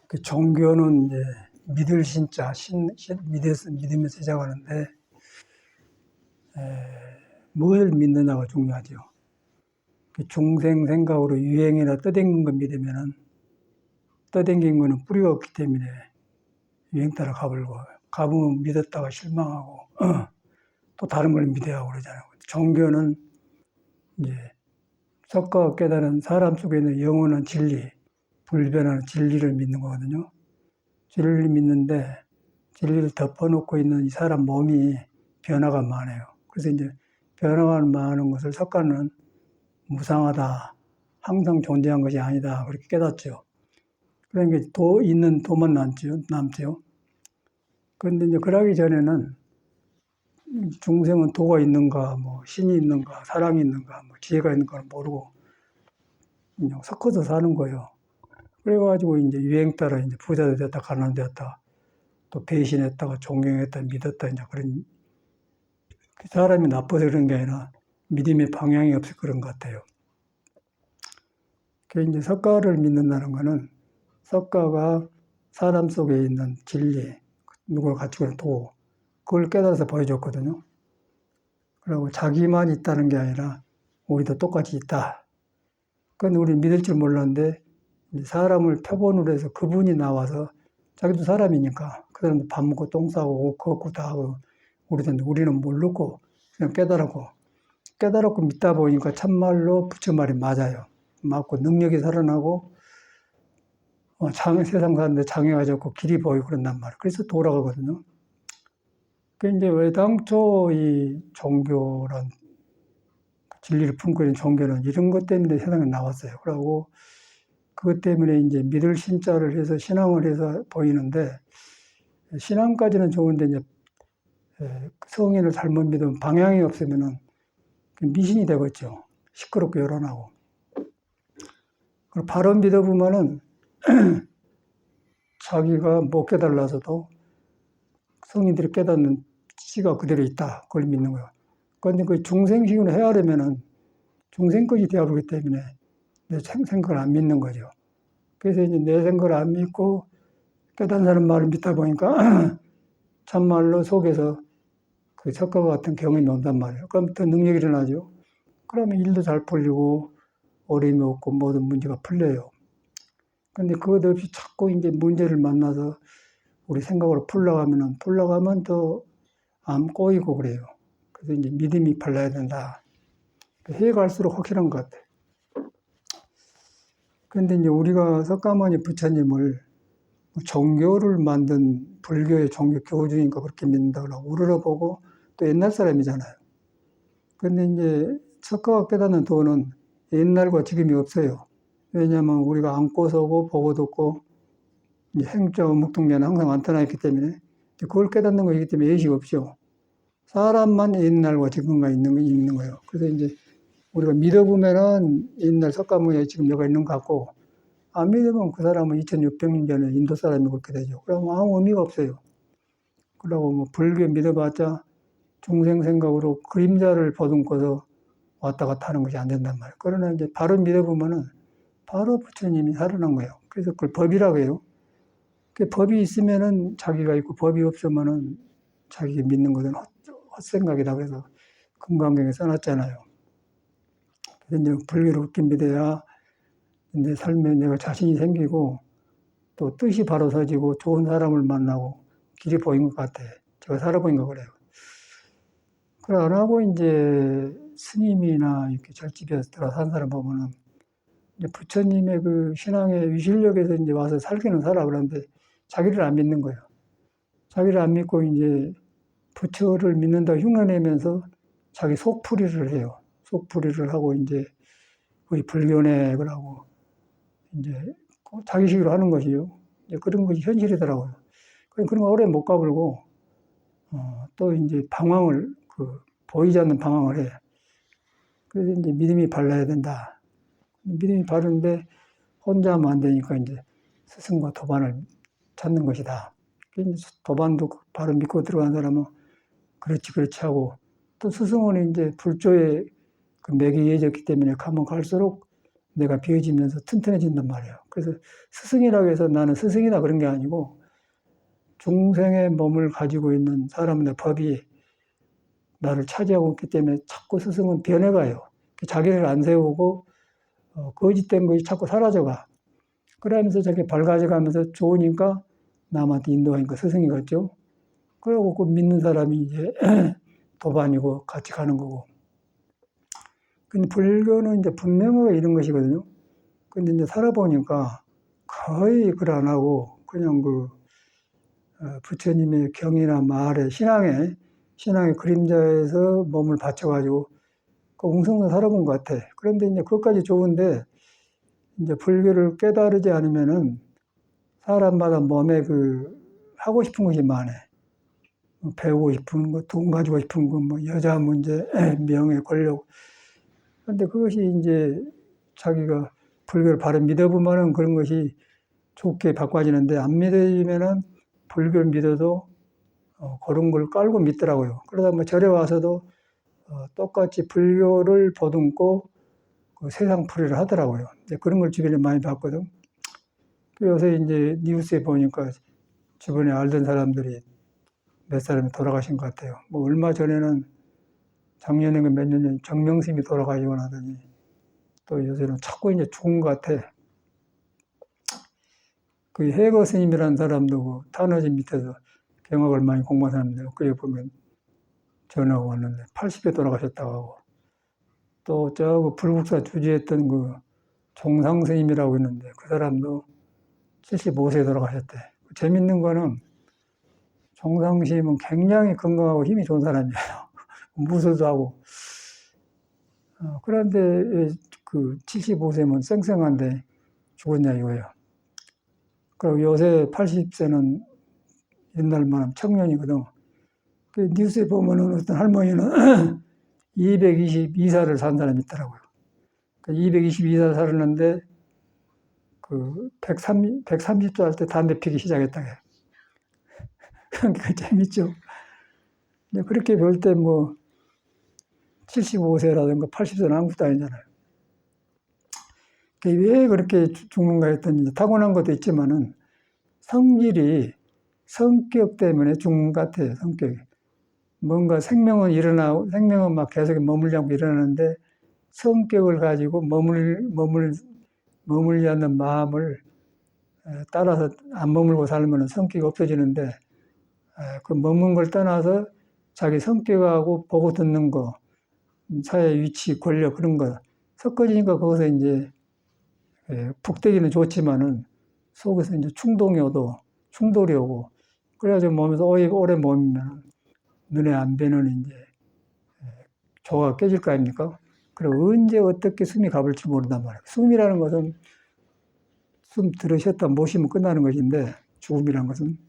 그 종교는 이제 믿을 신자, 믿으면서 시작하는데, 뭘 믿느냐가 중요하죠. 그 중생 생각으로 유행이나 떠댕긴 거 믿으면은, 떠댕긴 거는 뿌리가 없기 때문에 유행 따라 가버리고, 가보면 믿었다가 실망하고, 또 다른 걸 믿어야 하고 그러잖아요. 종교는 이제 석가가 깨달은 사람 속에 있는 영원한 진리, 불변하는 진리를 믿는 거거든요. 진리를 믿는데 진리를 덮어놓고 있는 이 사람 몸이 변화가 많아요. 그래서 이제 변화가 많은 것을 석가는 무상하다, 항상 존재한 것이 아니다 그렇게 깨닫죠. 그러니까 있는 도만 남죠. 그런데 이제 그러기 전에는 중생은 도가 있는가, 뭐 신이 있는가, 사랑이 있는가, 뭐 지혜가 있는가를 모르고 그냥 섞어서 사는 거예요. 그래가지고 이제 유행 따라 이제 부자도 됐다, 가난도 됐다, 또 배신했다가 존경했다, 믿었다, 이제 그런, 사람이 나빠서 그런 게 아니라 믿음의 방향이 없어 그런 것 같아요. 그 이제 석가를 믿는다는 거는 석가가 사람 속에 있는 진리, 누구를 갖추고 있는 도, 그걸 깨달아서 보여줬거든요. 그리고 자기만 있다는 게 아니라 우리도 똑같이 있다. 그건 우리 믿을 줄 몰랐는데 사람을 표본으로 해서 그분이 나와서 자기도 사람이니까 그 사람도 밥 먹고 똥 싸고 옷 걷고 다 하고 우리는 모르고 그냥 깨달았고 믿다 보니까 참말로 부처 말이 맞아요. 맞고 능력이 살아나고 세상 사는데 장애가 적고 길이 보이고 그런단 말이에요. 그래서 돌아가거든요. 그 이제 외당초 이 종교란 진리를 품고 있는 종교는 이런 것 때문에 세상에 나왔어요. 그러고 그것 때문에 이제 믿을 신자를 해서 신앙을 해서 보이는데 신앙까지는 좋은데 이제 성인을 잘못 믿으면 방향이 없으면은 미신이 되겠죠. 시끄럽고 요란하고. 바로 믿어보면은 자기가 못 깨달아서도 성인들이 깨닫는 지가 그대로 있다. 그걸 믿는 거예요. 그런데 그 중생식으로 헤아려면은 중생까지 되어버리기 때문에 내 생각을 안 믿는 거죠. 그래서 이제 내 생각을 안 믿고 깨달은 사람 말을 믿다 보니까 참말로 속에서 그 석가와 같은 경험이 온단 말이에요. 그럼 더 능력이 일어나죠. 그러면 일도 잘 풀리고 어려움이 없고 모든 문제가 풀려요. 근데 그것 없이 자꾸 이제 문제를 만나서 우리 생각으로 풀러가면 더 안 꼬이고 그래요. 그래서 이제 믿음이 발라야 된다. 해 갈수록 확실한 것 같아요. 근데 이제 우리가 석가모니 부처님을 종교를 만든 불교의 종교 교주니까 그렇게 믿는다고 우러러보고 또 옛날 사람이잖아요. 근데 이제 석가가 깨닫는 도는 옛날과 지금이 없어요. 왜냐하면 우리가 안고 서고 보고 듣고 행자와 묵동자는 항상 안타나 있기 때문에 그걸 깨닫는 거이기 때문에 예식 없죠. 사람만 옛날과 지금과 있는 거예요. 그래서 이제 우리가 믿어보면은 옛날 석가모니가 지금 여가 있는 것 같고 안 믿으면 그 사람은 2600년 전에 인도 사람이 그렇게 되죠. 그럼 아무 의미가 없어요. 그러고 뭐 불교 믿어봤자 중생 생각으로 그림자를 보듬고서 왔다 갔다 하는 것이 안 된단 말이에요. 그러나 이제 바로 믿어보면은 바로 부처님이 살아난 거예요. 그래서 그걸 법이라고 해요. 그 법이 있으면은 자기가 있고 법이 없으면은 자기 믿는 것은 헛생각이다. 그래서 금강경에 써놨잖아요. 그래서 이제 불교를 그렇게 믿어야 내 삶에 내가 자신이 생기고 또 뜻이 바로 서지고 좋은 사람을 만나고 길이 보인 것 같아. 제가 살아보인 거 그래요. 그걸 안 하고 이제 스님이나 이렇게 절집에서 들어서 산 사람 보면은 이제 부처님의 그 신앙의 위실력에서 이제 와서 살기는 살아. 그런데 자기를 안 믿는 거예요. 자기를 안 믿고 이제 부처를 믿는다 흉내내면서 자기 속풀이를 해요. 속풀이를 하고 이제 우리 불교네 그러고 이제 자기식으로 하는 것이요. 이제 그런 것이 현실이더라고요. 그런 거 오래 못 가불고 또 이제 방황을 보이지 않는 방황을 해. 그래서 이제 믿음이 발라야 된다. 믿음이 바르는데 혼자 하면 안 되니까 이제 스승과 도반을 찾는 것이다. 도반도 바로 믿고 들어간 사람은 그렇지 하고 또 스승은 이제 불조에 그 맥이 이어졌기 때문에 가면 갈수록 내가 비어지면서 튼튼해진단 말이에요. 그래서 스승이라고 해서 나는 스승이다 그런 게 아니고 중생의 몸을 가지고 있는 사람의 법이 나를 차지하고 있기 때문에 자꾸 스승은 변해가요. 자기를 안 세우고 거짓된 것이 자꾸 사라져가. 그러면서 저게 밝아져가면서 좋으니까 남한테 인도하니까 스승이 같죠. 그러고 그 믿는 사람이 이제 도반이고 같이 가는 거고. 근데 불교는 이제 분명하게 이런 것이거든요. 근데 이제 살아보니까 거의 그걸 안 하고 그냥 부처님의 경이나 말에 신앙의 그림자에서 몸을 바쳐가지고 웅성웅성 살아본 것 같아. 그런데 이제 그것까지 좋은데 이제 불교를 깨달지 않으면은 사람마다 몸에 하고 싶은 것이 많아. 배우고 싶은 거, 돈 가지고 싶은 거, 뭐 여자 문제, 명예, 권력. 그런데 그것이 이제 자기가 불교를 바로 믿어보면은 그런 것이 좋게 바꿔지는데 안 믿어지면은 불교를 믿어도 그런 걸 깔고 믿더라고요. 그러다 뭐 절에 와서도 똑같이 불교를 보듬고 세상 풀이를 하더라고요. 이제 그런 걸 주변에 많이 봤거든. 요새 이제 뉴스에 보니까 주변에 알던 사람들이 몇 사람이 돌아가신 것 같아요. 뭐 얼마 전에는 작년인가 몇 년 전에 정명심이 돌아가시고 나더니 또 요새는 자꾸 이제 죽은 것 같아. 그 해거 스님이라는 사람도 타너지 밑에서 경학을 많이 공부한 사람인데 그에 보면 전화가 왔는데 80에 돌아가셨다고 하고 또 저 불국사 주지했던 종상 스님이라고 있는데 그 사람도 75세에 돌아가셨대. 재밌는 거는 종상 스님은 굉장히 건강하고 힘이 좋은 사람이에요. 무술도 하고. 그런데 75세면 쌩쌩한데 죽었냐 이거예요. 그리고 요새 80세는 옛날만한 청년이거든. 그 뉴스에 보면은 어떤 할머니는 222살을 산 사람이 있더라고요. 222살 살았는데 130살 할 때 담배 피기 시작했다고 해요. 그러니까 재밌죠. 그렇게 볼 때 뭐 75세라든가 80세는 아무것도 아니잖아요. 왜 그렇게 죽는가 했더니 타고난 것도 있지만은 성질이 성격 때문에 죽는 것 같아요. 성격이. 뭔가 생명은 막 계속 머물지 않고 일어나는데 성격을 가지고 머물지 않는 마음을 따라서 안 머물고 살면 성격이 없어지는데 그 머문 걸 떠나서 자기 성격하고 보고 듣는 거, 사회 위치, 권력 그런 거 섞어지니까 거기서 이제 북대기는 좋지만은 속에서 이제 충돌이 오고 그래가지고 몸에서 오래 몸이면 눈에 안 뵈는 이제 조가 깨질 거 아닙니까? 그리고 언제 어떻게 숨이 가볼지 모른단 말이에요. 숨이라는 것은 숨 들으셨다 못 쉬면 끝나는 것인데 죽음이라는 것은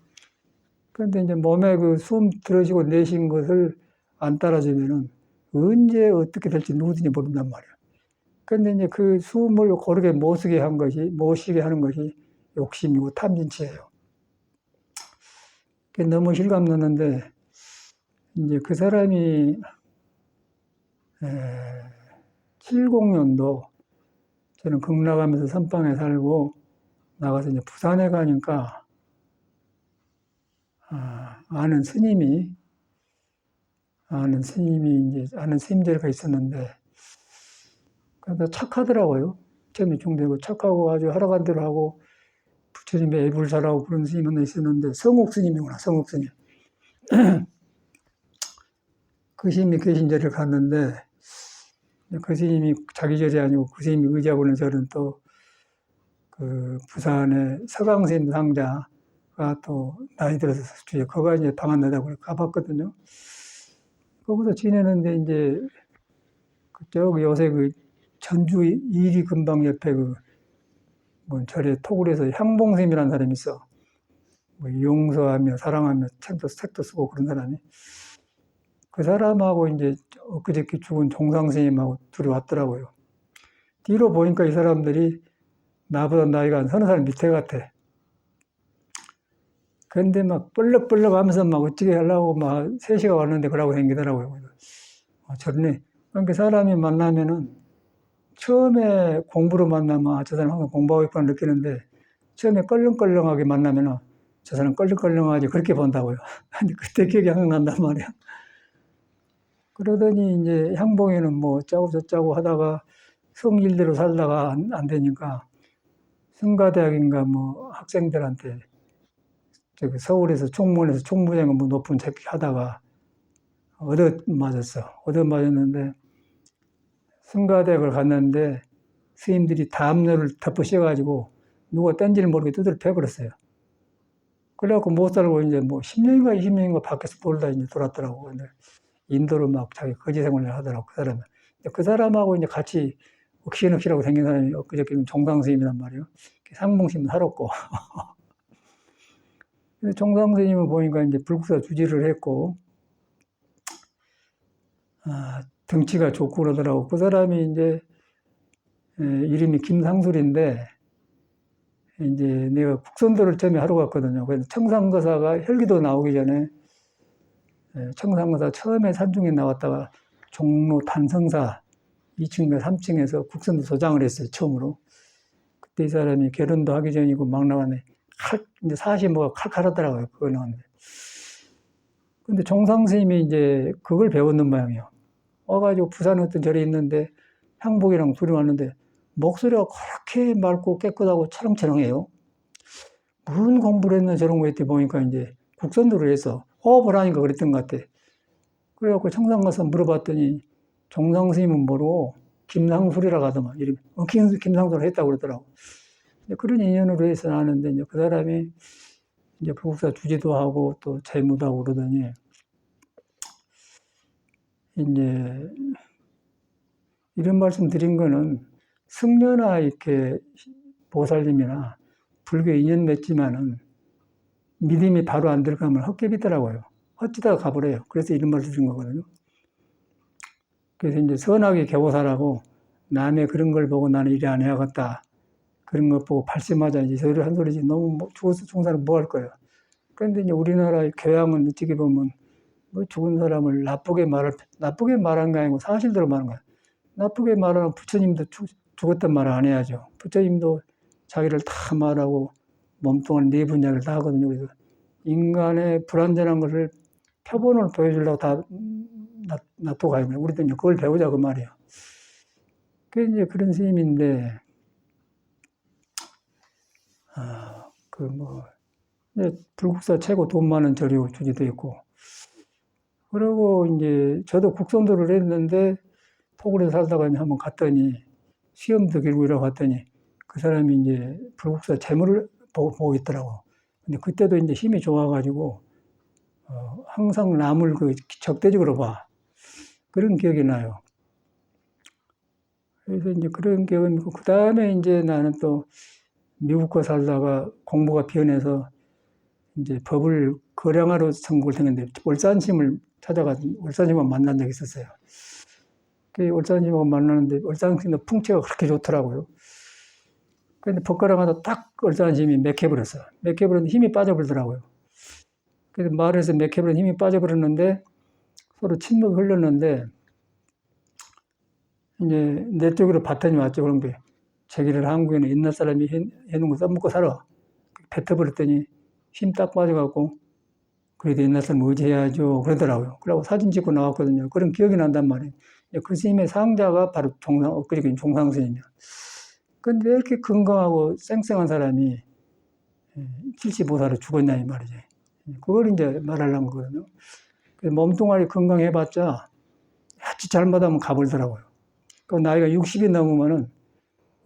그런데 이제 몸에 숨 들으시고 내신 것을 안 따라주면은 언제 어떻게 될지 누구든지 모른단 말이에요. 그런데 이제 그 숨을 고르게 못 쉬게 하는 것이 욕심이고 탐진치예요. 그게 너무 실감나는데 이제 그 사람이 70년도 저는 극락하면서 선방에 살고 나가서 이제 부산에 가니까 아는 스님제가 있었는데 그래서 착하더라고요. 처음에 중대고 착하고 아주 하라간 대로 하고 부처님의 애불 잘하고 그런 스님이 하나 있었는데 성욱 스님이구나. 성욱 스님. 그 스님이 계신 절을 갔는데 그 스님이 자기 절이 아니고 그 스님이 의지하고 있는 절은 또 부산의 서강스님 상자가 또 나이 들어서 주에 거가 이제 방 안 나다고 가봤거든요. 거기서 지내는데 이제 저기 요새 전주 이리 근방 옆에 뭐 절에 토굴에서 향봉스님이라는 사람이 있어. 뭐 용서하며 사랑하며 책도 쓰고 그런 사람이. 그 사람하고 이제 엊그저께 죽은 종상스님하고 둘이 왔더라고요. 뒤로 보니까 이 사람들이 나보다 나이가 한 30살 밑에 같아. 그런데 막 뻘럭뻘럭 하면서 막 어찌게 하려고 막 3시가 왔는데 그러고 다니더라고요. 저러네. 그러니까 사람이 만나면은 처음에 공부로 만나면 저 사람 항상 공부하고 있구나 느끼는데 처음에 껄렁껄렁하게 만나면 저 사람 껄렁껄렁하지 그렇게 본다고요. 근데 그때 기억이 항상 난단 말이야. 그러더니 이제 향봉에는 뭐 짜고 저짜고 하다가 성일대로 살다가 안 되니까 성가대학인가 뭐 학생들한테 저기 서울에서 총무원에서 총무장 뭐 높은 책 하다가 얻어맞았어. 얻어맞았는데 성가대학을 갔는데 스님들이 담요를 덮어 씌워가지고 누가 딴지를 모르게 두드려 패버렸어요. 그래갖고 못 살고 이제 뭐 10년인가 20년인가 밖에서 돌다 이제 돌았더라고. 근데 인도로 막 자기 거지 생활을 하더라고, 그 사람은. 그 사람하고 이제 같이 억시억시라고 생긴 사람이 엊그저께 종상스님이란 말이에요. 상봉심은 살았고. 근데 종상스님을 보니까 이제 불국사 주지를 했고, 덩치가 좋고 그러더라고. 그 사람이 이제, 이름이 김상술인데, 이제 내가 국선도를 처음에 하러 갔거든요. 그래서 청상거사가 헬기도 나오기 전에 청상거사 처음에 산중에 나왔다가 종로 단성사 2층과 3층에서 국선도 소장을 했어요. 처음으로. 그때 이 사람이 결혼도 하기 전이고 막 나왔네. 이제 40뭐가 칼칼하더라고요. 그거 나왔는데. 근데 종상스님이 이제 그걸 배웠는 모양이에요. 와가지고 부산에 어떤 절에 있는데 향복이랑 둘이 왔는데 목소리가 그렇게 맑고 깨끗하고 철렁철렁해요. 무슨 공부를 했나 저런 거 했더니 보니까 이제 국선도를 해서 호흡을 하니까 그랬던 것 같아. 그래갖고 청상 가서 물어봤더니 종상스님은 모르고 김상술이라고 하더만 이름이 김상술을 했다고 그러더라고. 그런 인연으로 해서 아는데 이제 그 사람이 이제 불국사 주지도 하고 또 재무도 하고 그러더니 이제 이런 말씀 드린 거는 승려나 이렇게 보살님이나 불교 인연 맺지만은 믿음이 바로 안 들어가면 헛개비더라고요. 헛지다가 가버려요. 그래서 이런 말씀 드린 거거든요. 그래서 이제 선하게 겨보살하고 남의 그런 걸 보고 나는 이래 안 해야겠다. 그런 것 보고 발심하자. 이제 저를 한 소리지. 너무 죽어서 죽은 사람 뭐 할 거예요. 그런데 이제 우리나라의 교양은 어떻게 보면 뭐 죽은 사람을 나쁘게 말한 게 아니고 사실대로 말한 거야. 나쁘게 말하면 부처님도 죽었단 말을 안 해야죠. 부처님도 자기를 다 말하고 몸뚱아리 네 분야를 다 하거든요. 그래서 인간의 불완전한 것을 표본을 보여주려고 다 놔두고 가요. 우리도 이제 그걸 배우자 그 말이에요. 그게 이제 그런 스님인데, 불국사 최고 돈 많은 절이고 주지도 있고. 그리고 이제 저도 국선도를 했는데 토굴에 살다가 한번 갔더니 시험도 길고 이러고 갔더니 그 사람이 이제 불국사 재물을 보고 있더라고. 근데 그때도 이제 힘이 좋아가지고 항상 남을 그 적대적으로 봐. 그런 기억이 나요. 그래서 이제 그런 기억은 있고, 그 다음에 이제 나는 또 미국 가 살다가 공부가 변해서 이제 법을 거량하러 전국을 다녔는데 월산심을 찾아가 월산심을 만난 적이 있었어요. 그 월산심하고 만나는데 월산심의 풍채가 그렇게 좋더라고요. 그런데 법거량하다 딱 월산심이 맥혀버렸어요. 맥혀버렸는데 힘이 빠져버리더라고요. 그래서 말에서 맥혀버린 힘이 빠져버렸는데 서로 침묵이 흘렀는데 이제 내 쪽으로 바탕이 왔죠. 그런 게 자기를 한국에는 옛날 사람이 해놓은 거 써먹고 살아. 뱉어버렸더니 힘 딱 빠져갖고 그래도 옛날 사람 의지해야죠. 그러더라고요. 그러고 사진 찍고 나왔거든요. 그런 기억이 난단 말이에요. 그 스님의 상자가 바로 엊그저께 종상스님이야. 근데 왜 이렇게 건강하고 쌩쌩한 사람이 75살에 죽었냐 이 말이지. 그걸 이제 말하려는 거거든요. 몸뚱아리 건강해봤자 아주 잘못하면 가버리더라고요. 그 나이가 60이 넘으면은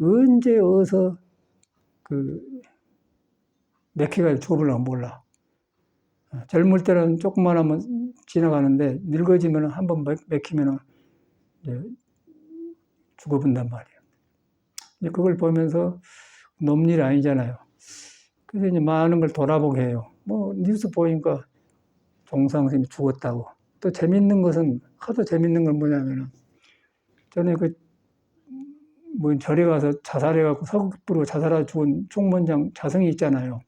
언제 어디서 그 맥혀가 죽어버리려면 몰라. 젊을 때는 조금만 하면 지나가는데 늙어지면 한번 맥히면 죽어본단 말이에요. 그걸 보면서 넘일 아니잖아요. 그래서 이제 많은 걸 돌아보게 해요. 뭐 뉴스 보니까 종상스님이 죽었다고. 또 재밌는 것은 하도 재밌는 건 뭐냐면은 전에 뭐 절에 가서 자살해갖고 서극부로 자살하고 죽은 총무원장 자성이 있잖아요.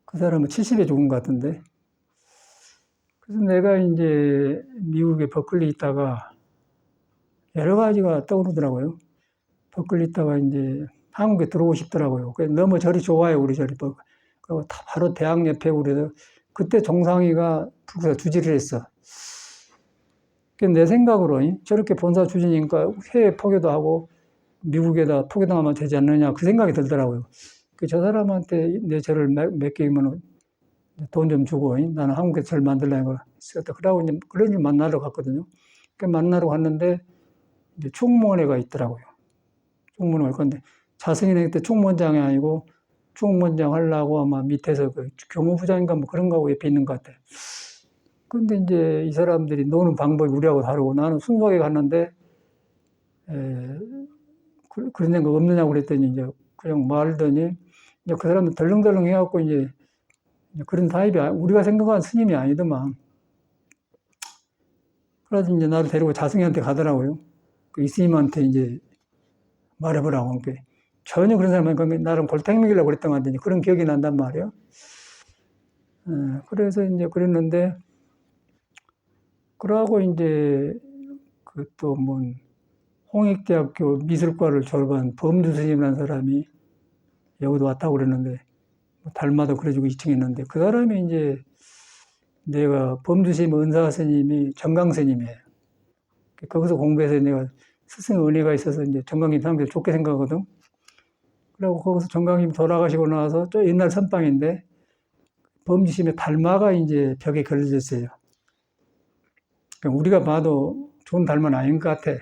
그 사람은 70에 죽은 것 같은데. 그래서 내가 이제 미국에 버클리 있다가 여러 가지가 떠오르더라고요. 버클리 있다가 이제 한국에 들어오고 싶더라고요. 너무 절이 좋아요, 우리 절이. 그리고 바로 대학 옆에 우리 그때 종상이가 불교사 주지를 했어. 내 생각으로 저렇게 본사 주지니까 해외 포교도 하고 미국에다 포교당하면 되지 않느냐 그 생각이 들더라고요. 저 사람한테 내 절을 몇 개면 돈 좀 주고 나는 한국에 절 만들려고 했었다. 그러고 이제 그런 일 만나러 갔거든요. 만나러 갔는데 이제 총무원회가 있더라고요. 총무원회 갈 건데 자승이는 그때 총무원장이 아니고 총무원장 하려고 아마 밑에서 그 교무부장인가 뭐 그런 거하고 옆에 있는 것 같아요. 근데 이제 이 사람들이 노는 방법이 우리하고 다르고 나는 순수하게 갔는데 그런 생각 없느냐고 그랬더니 이제 그냥 말더니 이제 그 사람은 덜렁덜렁 해갖고 이제 그런 타입이 우리가 생각한 스님이 아니더만. 그래서 이제 나를 데리고 자승이한테 가더라고요. 이 스님한테 이제 말해보라고. 전혀 그런 사람이 나름 골탕 먹이려고 그랬던 것 같은데 그런 기억이 난단 말이에요. 그래서 이제 그랬는데 그러고 이제 그 또 뭐 홍익대학교 미술과를 졸업한 범주 스님이라는 사람이 여기도 왔다고 그랬는데 달마다 그래주고 2층에 있는데 그 사람이 이제 내가 범주 스님 은사 스님이 정강 스님이에요. 거기서 공부해서 내가 스승의 은혜가 있어서 이제 정강님 사람들 좋게 생각하거든. 그리고 거기서 정강님 돌아가시고 나서 저 옛날 선방인데 범주 스님의 달마가 이제 벽에 걸려졌어요. 우리가 봐도 좋은 달마는 아닌 것 같아.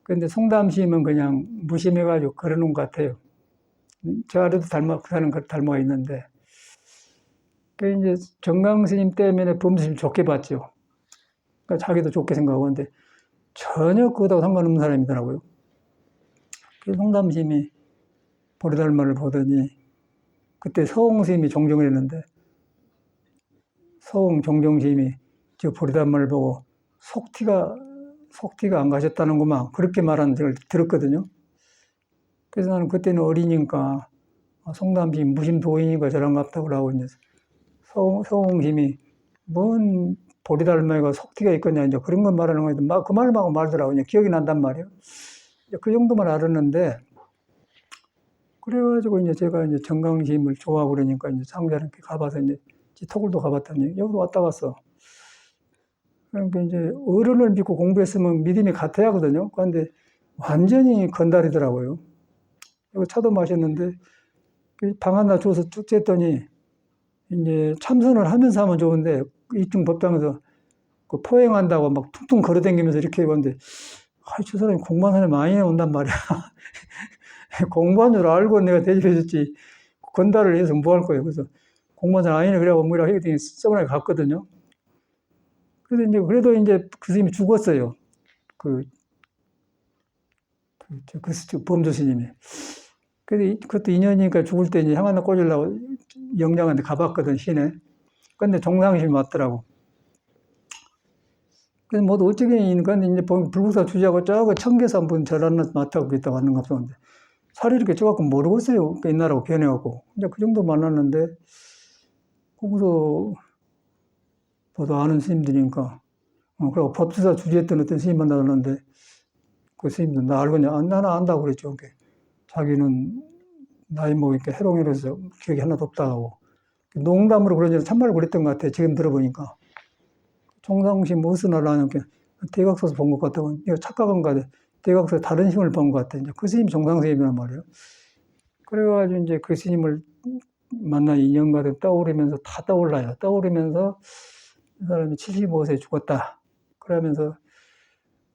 그런데 송담심은 그냥 무심해가지고 걸어놓은 것 같아요. 저 아래도 그 사람 달마가 있는데. 그 이제 정강 스님 때문에 범주 스님 좋게 봤죠. 그러니까 자기도 좋게 생각하고, 근데 전혀 그거하고 상관없는 사람이더라고요. 그래서 송담심이 보리달마를 보더니, 그때 서홍 스님이 종종을 했는데, 서홍 종종 스님이 저 보리달마를 보고 속티가 안 가셨다는구만. 그렇게 말하는 걸 들었거든요. 그래서 나는 그때는 어리니까, 송담심 무심도인이니까 저런갑다고 하고, 이제 서홍 스님이 뭔 보리달마가 속티가 있겠냐, 이제 그런 걸 말하는 건데, 막 그 말만 하고 말더라고. 그냥 기억이 난단 말이에요. 그 정도만 알았는데, 그래가지고 이제 제가 이제 정강심을 좋아하고 그러니까 이제 상자한테 가봐서 이제 톡을도 가봤더니 여기도 왔다 갔어. 그러니까 이제 어른을 믿고 공부했으면 믿음이 같아야 하거든요. 그런데 완전히 건달이더라고요. 이거 차도 마셨는데 방 하나 줘서 쭉 쬐더니 이제 참선을 하면서 하면 좋은데 이중 법당에서 그 포행한다고 막 퉁퉁 걸어다니면서 이렇게 해봤는데 저 사람이 공부한 사람이 많이 온단 말이야. 공부한 줄 알고 내가 대접해줬지 건달을 해서 뭐 할 거예요. 그래서 공부한 사람 아니네 그래갖고 뭐라 하더니 서운하게 갔거든요. 그래서 이제 그래도 이제 그 스님이 죽었어요. 그 범조 스님이. 그래서 그것도 인연이니까 죽을 때 이제 향 하나 꽂으려고 영장한테 가봤거든, 시내. 근데 종상심이 맞더라고. 그래서 모두 어쩌긴, 근데 이제 불국사 주지하고 저거 청계산 한번 절 하나 맡아고 있다고 하는 것 같았는데, 살이 이렇게 쪄갖고 모르겠어요. 옛날하고 변해갖고. 이제 그 정도 만났는데, 거기서 보다 아는 스님들이니까, 그리고 법주사 주지했던 어떤 스님 만나는데, 그 스님도 나 알거냐? 나는 안다고 그랬죠. 자기는 나이 먹으니까 해롱이라서 기억이 하나도 없다 하고. 농담으로 그러지 참말로 그랬던 것 같아. 지금 들어보니까. 종상심 무엇을 하려는 게 대각서에서 본 것 같다고. 이거 착각한 것 같아. 대각서에 다른 스님을 본 것 같아. 이제 그 스님이 종상스님이란 말이에요. 그래가지고 이제 그 스님을 만나 2년간 떠오르면서 다 떠올라요. 떠오르면서 이 사람이 75세에 죽었다. 그러면서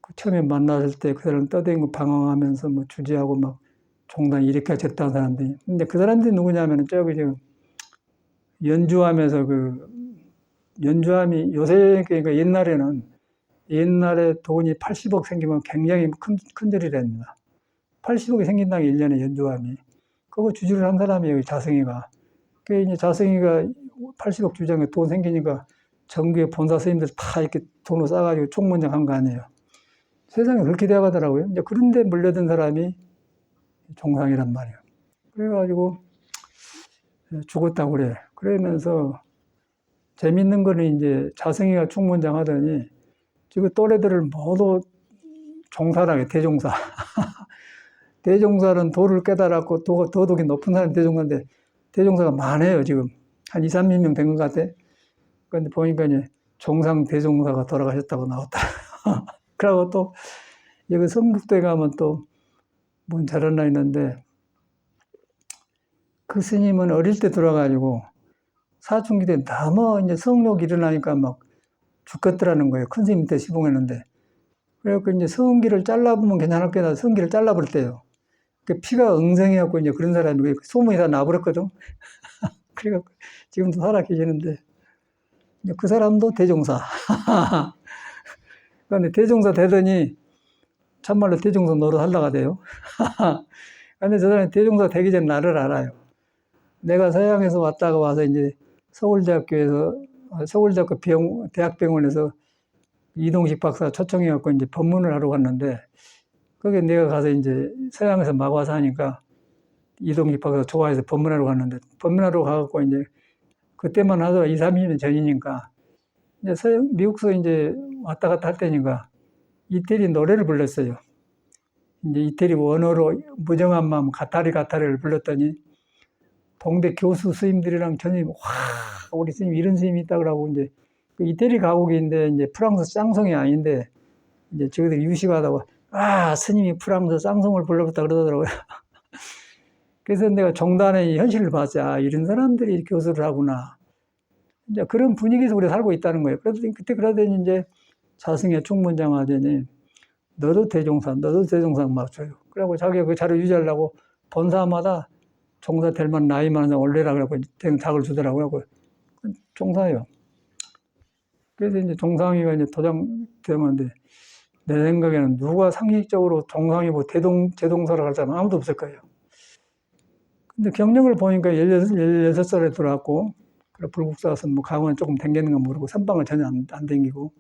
그 처음에 만났을 때 그 사람 떠댕이고 방황하면서 뭐 주지하고 막 종단 일으켜 졌다는 사람들이. 근데 그 사람들이 누구냐면은 저기 지금 연주하면서 연주함이 요새 그러니까 옛날에 돈이 80억 생기면 굉장히 큰 일이랍니다. 80억이 생긴다는 게 1년에 연주함이. 그거 주주를 한 사람이에요, 자승이가. 그 이제 자승이가 80억 주장에 돈 생기니까 전국의 본사 스님들 다 이렇게 돈을 싸가지고 총무장 한 거 아니에요. 세상에 그렇게 되어가더라고요. 이제 그런데 물려든 사람이 종상이란 말이에요. 그래가지고 죽었다고 그래. 그러면서 재밌는 거는 이제 자승이가 총무장 하더니 지금 또래들을 모두 종사라게 대종사. 대종사는 도를 깨달았고 도덕이 높은 사람이 대종사인데 대종사가 많아요 지금. 한 2, 30명 된 것 같아. 그런데 보니까 이제 종상 대종사가 돌아가셨다고 나왔다. 그리고 또 여기 성북도에 가면 또 뭔 잘하나 있는데 그 스님은 어릴 때 들어가지고 사춘기 때 너무 이제 성욕이 일어나니까 막 죽겠더라는 거예요. 큰 스님 밑에 시봉했는데. 그래갖고 이제 성기를 잘라보면 괜찮았겠다. 성기를 잘라버렸대요. 그 피가 엉성해갖고 이제 그런 사람이 소문이 다 나버렸거든. 그래갖고 지금도 살아 계시는데 그 사람도 대종사. 그런데 대종사 되더니 참말로 대종사 노릇 하려고 돼요. 근데 저 사람이 대종사 되기 전 나를 알아요. 내가 서양에서 왔다가 와서 이제 서울대학교 대학병원에서 이동식 박사 초청해갖고 이제 법문을 하러 갔는데 거기 내가 가서 이제 서양에서 막 와서 하니까 이동식 박사 좋아해서 법문하러 갔는데 법문하러 가갖고 이제 그때만 하더라도 2, 30년 전이니까 이제 미국서 이제 왔다 갔다 할 때니까 이태리 노래를 불렀어요. 이제 이태리 원어로 무정한 마음 가타리를 불렀더니 동대 교수 스님들이랑 전임 와 우리 스님 이런 스님이 있다 그러고 이제 그 이태리 가곡인데 이제 프랑스 쌍송이 아닌데 이제 저희들이 유식하다고 스님이 프랑스 쌍송을 불러봤다 그러더라고요. 그래서 내가 종단의 현실을 봤죠. 이런 사람들이 교수를 하구나. 이제 그런 분위기에서 우리가 살고 있다는 거예요. 그래서 그때 그러더니 이제 자승의 충문장 하더니 너도 대종사 맞춰요. 그래갖고 자기가 그 자료 유지하려고 본사마다 종사 될 만한 나이 많은 사람 올려라 그래갖고 작을 주더라고요. 종사예요. 그래서 이제 종상이가 이제 도장되는데 내 생각에는 누가 상식적으로 종상이 뭐 제동사를 할 사람은 아무도 없을 거예요. 근데 경력을 보니까 16살에 들어왔고, 불국사 와서 뭐 강원 조금 댕기는 건 모르고, 선방을 전혀 안 댕기고.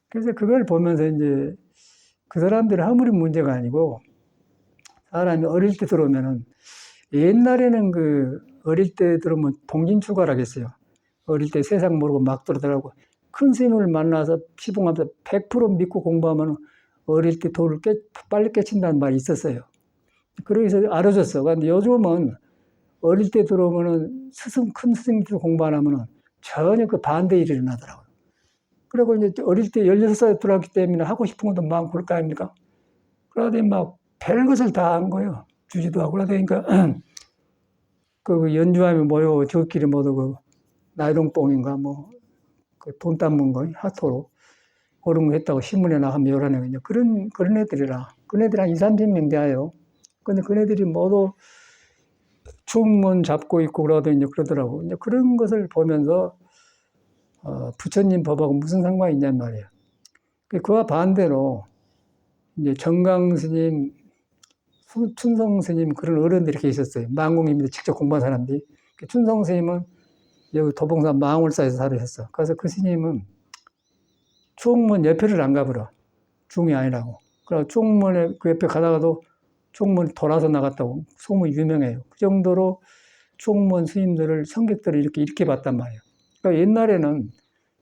그래서 그걸 보면서 이제 그 사람들의 허물이 문제가 아니고, 사람이 어릴 때 들어오면은, 옛날에는 어릴 때 들어오면 동진출가라겠어요. 어릴 때 세상 모르고 막 들어들어가고, 큰 스님을 만나서 시봉하면서 100% 믿고 공부하면 어릴 때 도를 빨리 깨친다는 말이 있었어요. 그래서 알아줬어. 근데 요즘은 어릴 때 들어오면은 큰 스승들 공부 안 하면은 전혀 그 반대 일이 일어나더라고요. 그리고 이제 어릴 때 16살에 들어왔기 때문에 하고 싶은 것도 많고 그럴 거 아닙니까? 그러더니 막 별것을 다 한 거예요. 주지도 하고. 그러니까 그 연주하면 뭐요, 저끼리 모두 나이롱뽕인가 돈 닦는 거, 하토로. 그런 거 했다고 신문에 나가면 요란해. 그런 애들이라. 그런 애들 한 2, 30명 돼요. 근데 그네들이 모두 중문 잡고 있고 그러더라고. 이제 그런 것을 보면서 부처님 법하고 무슨 상관이 있냔 말이에요. 그와 반대로 이제 정강 스님, 춘성 스님 그런 어른들이 이렇게 있었어요. 망공입니다. 직접 공부한 사람들이. 춘성 스님은 여기 도봉산 망월사에서 살으셨어. 그래서 그 스님은 중문 옆에를 안 가버려. 중이 아니라고. 그래서 중문에 그 옆에 가다가도 중문 돌아서 나갔다고 소문이 유명해요. 그 정도로 중문 스님들을 성객들을 이렇게 봤단 말이에요. 그러니까 옛날에는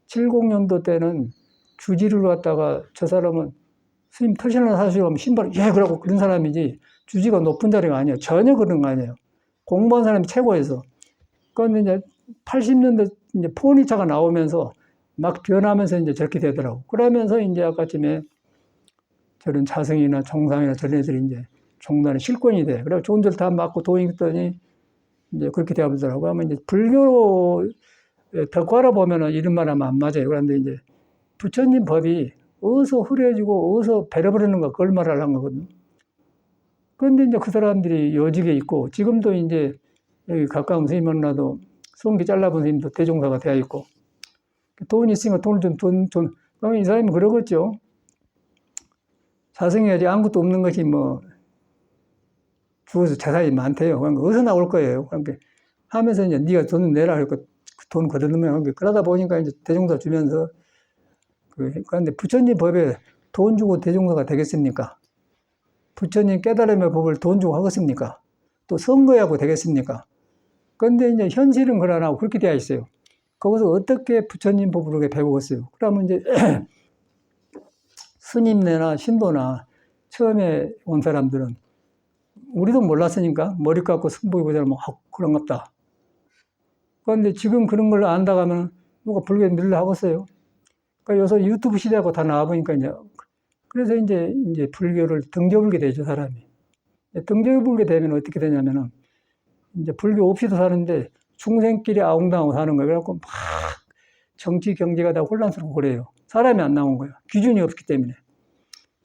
70년도 때는 주지를 갖다가 저 사람은 스님 털신을 사시고 하면 신발 그러고 그런 사람이지 주지가 높은 자리가 아니에요. 전혀 그런 거 아니에요. 공부한 사람이 최고에서. 그런데 이제 80년대 이제 포니차가 나오면서 막 변하면서 이제 저렇게 되더라고. 그러면서 이제 아까쯤에 저런 자성이나 정상이나 저런 애들이 이제 종단의 실권이 돼. 그래서 좋은 데를 다 맞고 도인했더니 이제 그렇게 되어버리더라고. 하면 이제 불교 덕화로 보면은 이런 말 하면 안 맞아요. 그런데 이제 부처님 법이 어디서 흐려지고 어디서 배려버리는가 그걸 말하려는 거거든요. 그런데 이제 그 사람들이 요직에 있고 지금도 이제 여기 가까운 스님 만나도 성기 잘라본 스님도 대종사가 되어 있고 돈이 있으니까 돈을 그럼 이 사람이 그러겠죠. 자성해야지 아무것도 없는 것이 죽어서 재산이 많대요. 그러니까 어디서 나올 거예요. 그러니까 하면서 이제 네가 돈 내라 그러고 돈 걷어놓으면 그러다 보니까 이제 대종사 주면서 그런데 부처님 법에 돈 주고 대종사가 되겠습니까? 부처님 깨달음의 법을 돈 주고 하겠습니까? 또 선거하고 되겠습니까? 그런데 이제 현실은 그러나 그렇게 되어 있어요. 거기서 어떻게 부처님 법을 그렇게 배우겠어요? 그러면 이제 스님네나 신도나 처음에 온 사람들은 우리도 몰랐으니까 머리 깎고 승복이 보자면 그런갑다. 그런데 지금 그런 걸 안다고 하면 누가 불교에 밀려 하겠어요? 그러니까 요새 유튜브 시대하고 다 나와보니까 이제 그래서 이제 불교를 등져불게 되죠, 사람이. 등져불게 되면 어떻게 되냐면은 이제 불교 없이도 사는데 중생끼리 아웅당하고 사는 거예요. 그래갖고 막 정치 경제가 다 혼란스럽고 그래요. 사람이 안 나온 거예요. 기준이 없기 때문에.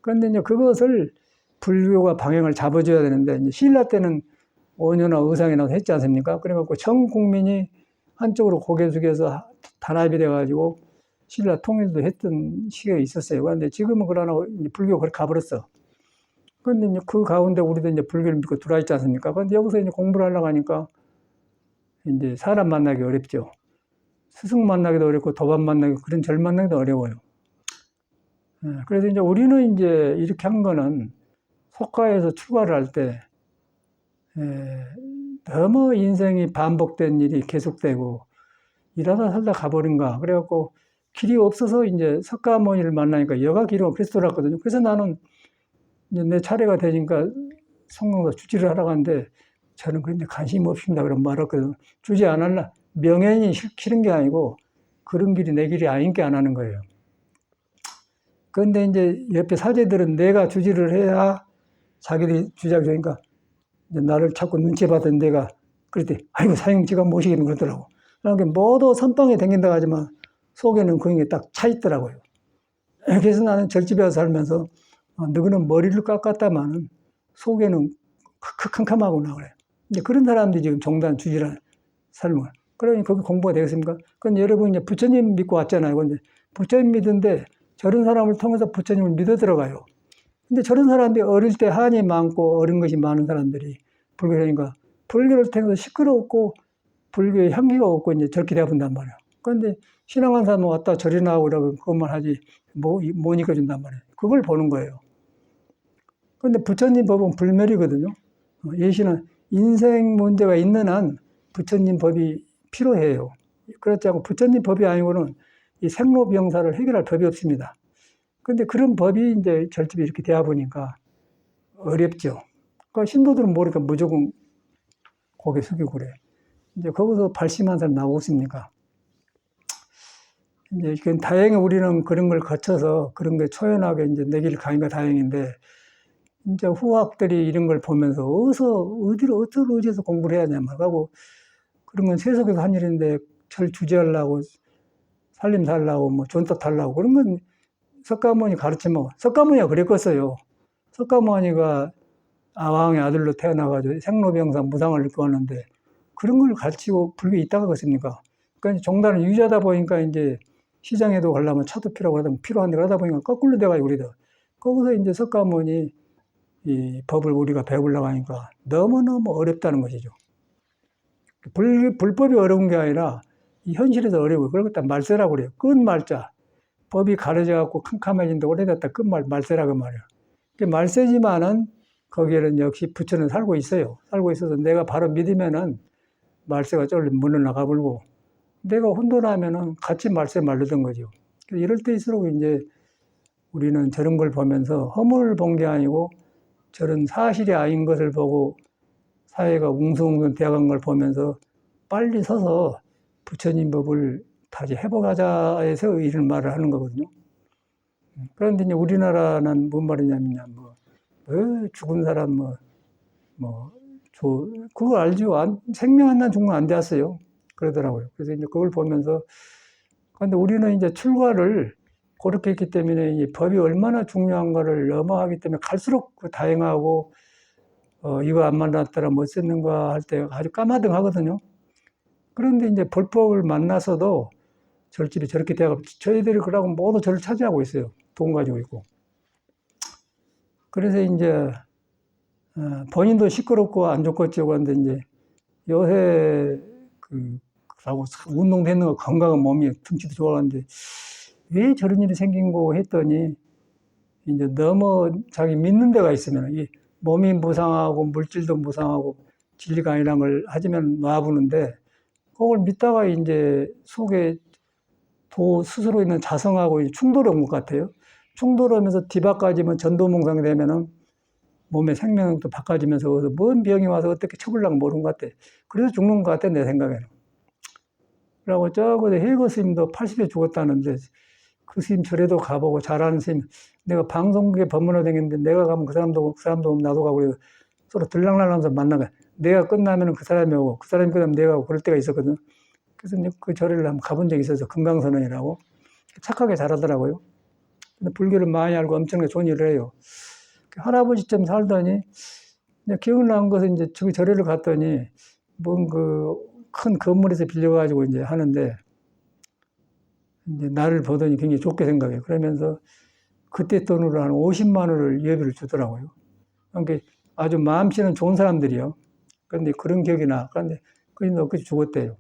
그런데 이제 그것을 불교가 방향을 잡아줘야 되는데 이제 신라 때는 원효나 의상이 나서 했지 않습니까? 그래갖고 전 국민이 한쪽으로 고개 숙여서 단합이 돼가지고 신라 통일도 했던 시기가 있었어요. 그런데 지금은 그러나 불교가 그렇게 가버렸어. 그런데 이제 그 가운데 우리도 이제 불교를 믿고 들어와 있지 않습니까? 그런데 여기서 이제 공부를 하려고 하니까 이제 사람 만나기 어렵죠. 스승 만나기도 어렵고 도반 만나기, 그런 절 만나기도 어려워요. 그래서 이제 우리는 이제 이렇게 한 거는 속가에서 출가를 할 때 너무 인생이 반복된 일이 계속되고 일하다 살다 가버린가. 그래갖고 길이 없어서 이제 석가모니를 만나니까 여가 길이고 그래서 돌았거든요. 그래서 나는 이제 내 차례가 되니까 성공도 주지를 하러 갔는데 저는 그런데 관심 없습니다. 그런 말했거든요. 주지 안 할라. 명예인이 싫은 게 아니고 그런 길이 내 길이 아닌 게 안 하는 거예요. 그런데 이제 옆에 사제들은 내가 주지를 해야 자기들이 주자고 하니까 나를 자꾸 눈치 봤던 내가 그랬더니 아이고 사형 지가 모시기는 그러더라고. 그러니까 모두 선방에 댕긴다고 하지만 속에는 그런 게 딱 차 있더라고요. 그래서 나는 절집에 살면서 너희는 머리를 깎았다마는 속에는 캄캄하구나 그래. 이제 그런 사람들이 지금 종단 주지라는 삶을. 그러니 거기 공부가 되겠습니까? 그건 여러분 이제 부처님 믿고 왔잖아요. 근데 부처님 믿은데 저런 사람을 통해서 부처님을 믿어 들어가요. 근데 저런 사람들이 어릴 때 한이 많고 어린 것이 많은 사람들이 불교라니까 불교를 통해서 시끄럽고 불교의 향기가 없고 이제 저렇게 되어본단 말이에요. 그런데 신앙한 사람은 왔다 절이 나오고 그러고 그것만 하지 못 읽어준단 말이에요. 그걸 보는 거예요. 그런데 부처님 법은 불멸이거든요. 예시는 인생 문제가 있는 한 부처님 법이 필요해요. 그렇지 않고 부처님 법이 아니고는 이 생로병사를 해결할 법이 없습니다. 근데 그런 법이 이제 절집이 이렇게 되어 보니까 어렵죠. 그러니까 신도들은 모르니까 무조건 고개 숙이고 그래. 이제 거기서 발심한 사람 나오겠습니까? 이제 다행히 우리는 그런 걸 거쳐서 그런 게 초연하게 이제 내 길 가니까 다행인데, 이제 후학들이 이런 걸 보면서 어떤 의지에서 공부를 해야 되냐 말하고, 그런 건 세속에서 한 일인데 절 주재하려고 살림 살라고 뭐 존떡 하려고 그런 건 석가모니 가르치면 석가모니가 그랬겠어요. 석가모니가 아왕의 아들로 태어나가지고 생로병사 무상을 입고 왔는데 그런 걸 가르치고 불교에 있다가 그렇습니까? 그러니까 종단을 유지하다 보니까 이제 시장에도 가려면 차도 필요한데 그러다 보니까 거꾸로 돼가지고 우리도 거기서 이제 석가모니 이 법을 우리가 배우려고 하니까 너무너무 어렵다는 것이죠. 불법이 어려운 게 아니라 이 현실에서 어려워요. 그걸 갖다 말세라고 그래요. 끝말자. 법이 가려져갖고 캄캄해진다 오래됐다 말세라고 말이에요. 말세지만은 거기에는 역시 부처는 살고 있어요. 살고 있어서 내가 바로 믿으면은 말세가 쫄리 물러나가 버리고 내가 혼돈하면은 같이 말세 말르던 거죠. 이럴 때일수록 이제 우리는 저런 걸 보면서 허물을 본 게 아니고 저런 사실이 아닌 것을 보고 사회가 웅성웅성 되어간 걸 보면서 빨리 서서 부처님 법을 다시 회복하자 해서 이런 말을 하는 거거든요. 그런데 이제 우리나라는 뭔 말이냐면, 죽은 사람, 그거 알죠? 생명 하나 죽으면 안 되었어요. 그러더라고요. 그래서 이제 그걸 보면서, 그런데 우리는 이제 출가를 그렇게 했기 때문에 이 법이 얼마나 중요한가를 넘어가기 때문에 갈수록 다행하고, 이거 안 만났더라 못 썼는가 할 때 아주 까마득하거든요. 그런데 이제 불법을 만나서도 절집이 저렇게 되어가지고 저희들이 그러고 모두 저를 차지하고 있어요. 돈 가지고 있고. 그래서 이제 본인도 시끄럽고 안 좋겠죠. 그런데 이제 요새 그하고 운동되는 거 건강한 몸이 등치도 좋아하는데 왜 저런 일이 생긴 거 했더니 이제 너무 자기 믿는 데가 있으면 이 몸이 무상하고 물질도 무상하고 진리가 아니란 걸 하지면 놔보는데 그걸 믿다가 이제 속에 스스로 있는 자성하고 충돌이 온 것 같아요. 충돌하면서 뒤바꿔지면 전도몽상이 되면은 몸의 생명력도 바꿔지면서 뭔 병이 와서 어떻게 처벌랑 모르는 것 같아. 그래서 죽는 것 같아, 내 생각에는. 그러고 저거 헬거 스님도 80에 죽었다는데 그 스님 절에도 가보고 잘하는 스님, 내가 방송국에 법문을 다녔는데 내가 가면 그 사람도 오고 그 사람도 오면 나도 가고 그래서 서로 들락날락하면서 만나가. 내가 끝나면 그 사람이 오고 그 사람이 끝나면 내가 오고 그럴 때가 있었거든. 그래서 그 절을 한번 가본 적이 있어서 금강선언이라고 착하게 잘하더라고요. 근데 불교를 많이 알고 엄청나게 좋은 일을 해요. 할아버지쯤 살더니 기억나는 것은 이제 저기 절에를 갔더니 뭔 그 큰 건물에서 빌려가지고 이제 하는데 이제 나를 보더니 굉장히 좋게 생각해요. 그러면서 그때 돈으로 한 50만 원을 예비를 주더라고요. 그러니까 아주 마음씨는 좋은 사람들이요. 그런데 그런 기억이 나. 그런데 그인데 엊그제 죽었대요.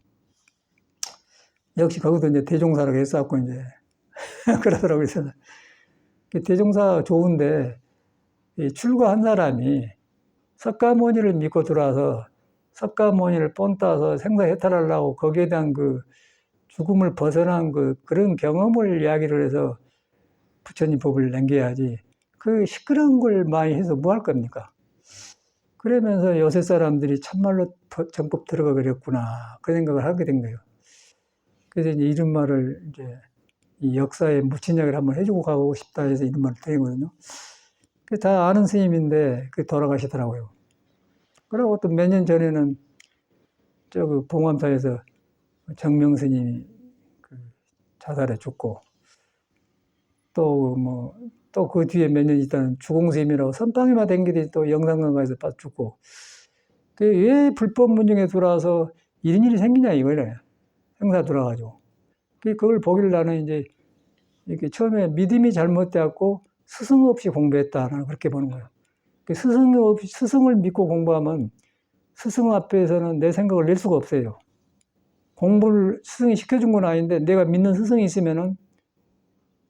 역시 거기도 이제 대종사라고 했었고 이제 그러더라고요. 그래서 대종사 좋은데 출가한 사람이 석가모니를 믿고 들어와서 석가모니를 본따서 생사해탈하려고 거기에 대한 그 죽음을 벗어난 그런 경험을 이야기를 해서 부처님 법을 남겨야지. 그 시끄러운 걸 많이 해서 뭐 할 겁니까? 그러면서 요새 사람들이 참말로 정법 들어가 그랬구나. 그 생각을 하게 된 거예요. 그래서 이제 이런 말을 이제 이 역사에 묻힌 이야기를 한번 해주고 가고 싶다 해서 이런 말을 드리거든요. 다 아는 스님인데 그 돌아가시더라고요. 그리고 또 몇 년 전에는 그 봉암사에서 정명 스님이 자살해 죽고 또 그 뒤에 몇 년 있다는 주공스님이라고 선방에만 댕기더니 또 영산강가에서 죽고 왜 불법 문중에 들어와서 이런 일이 생기냐 이거래. 행사 들어와가지고 그걸 보길 나는 이제 이렇게 처음에 믿음이 잘못되었고 스승 없이 공부했다라는 그렇게 보는 거예요. 스승을 믿고 공부하면 스승 앞에서는 내 생각을 낼 수가 없어요. 공부를 스승이 시켜준 건 아닌데 내가 믿는 스승이 있으면은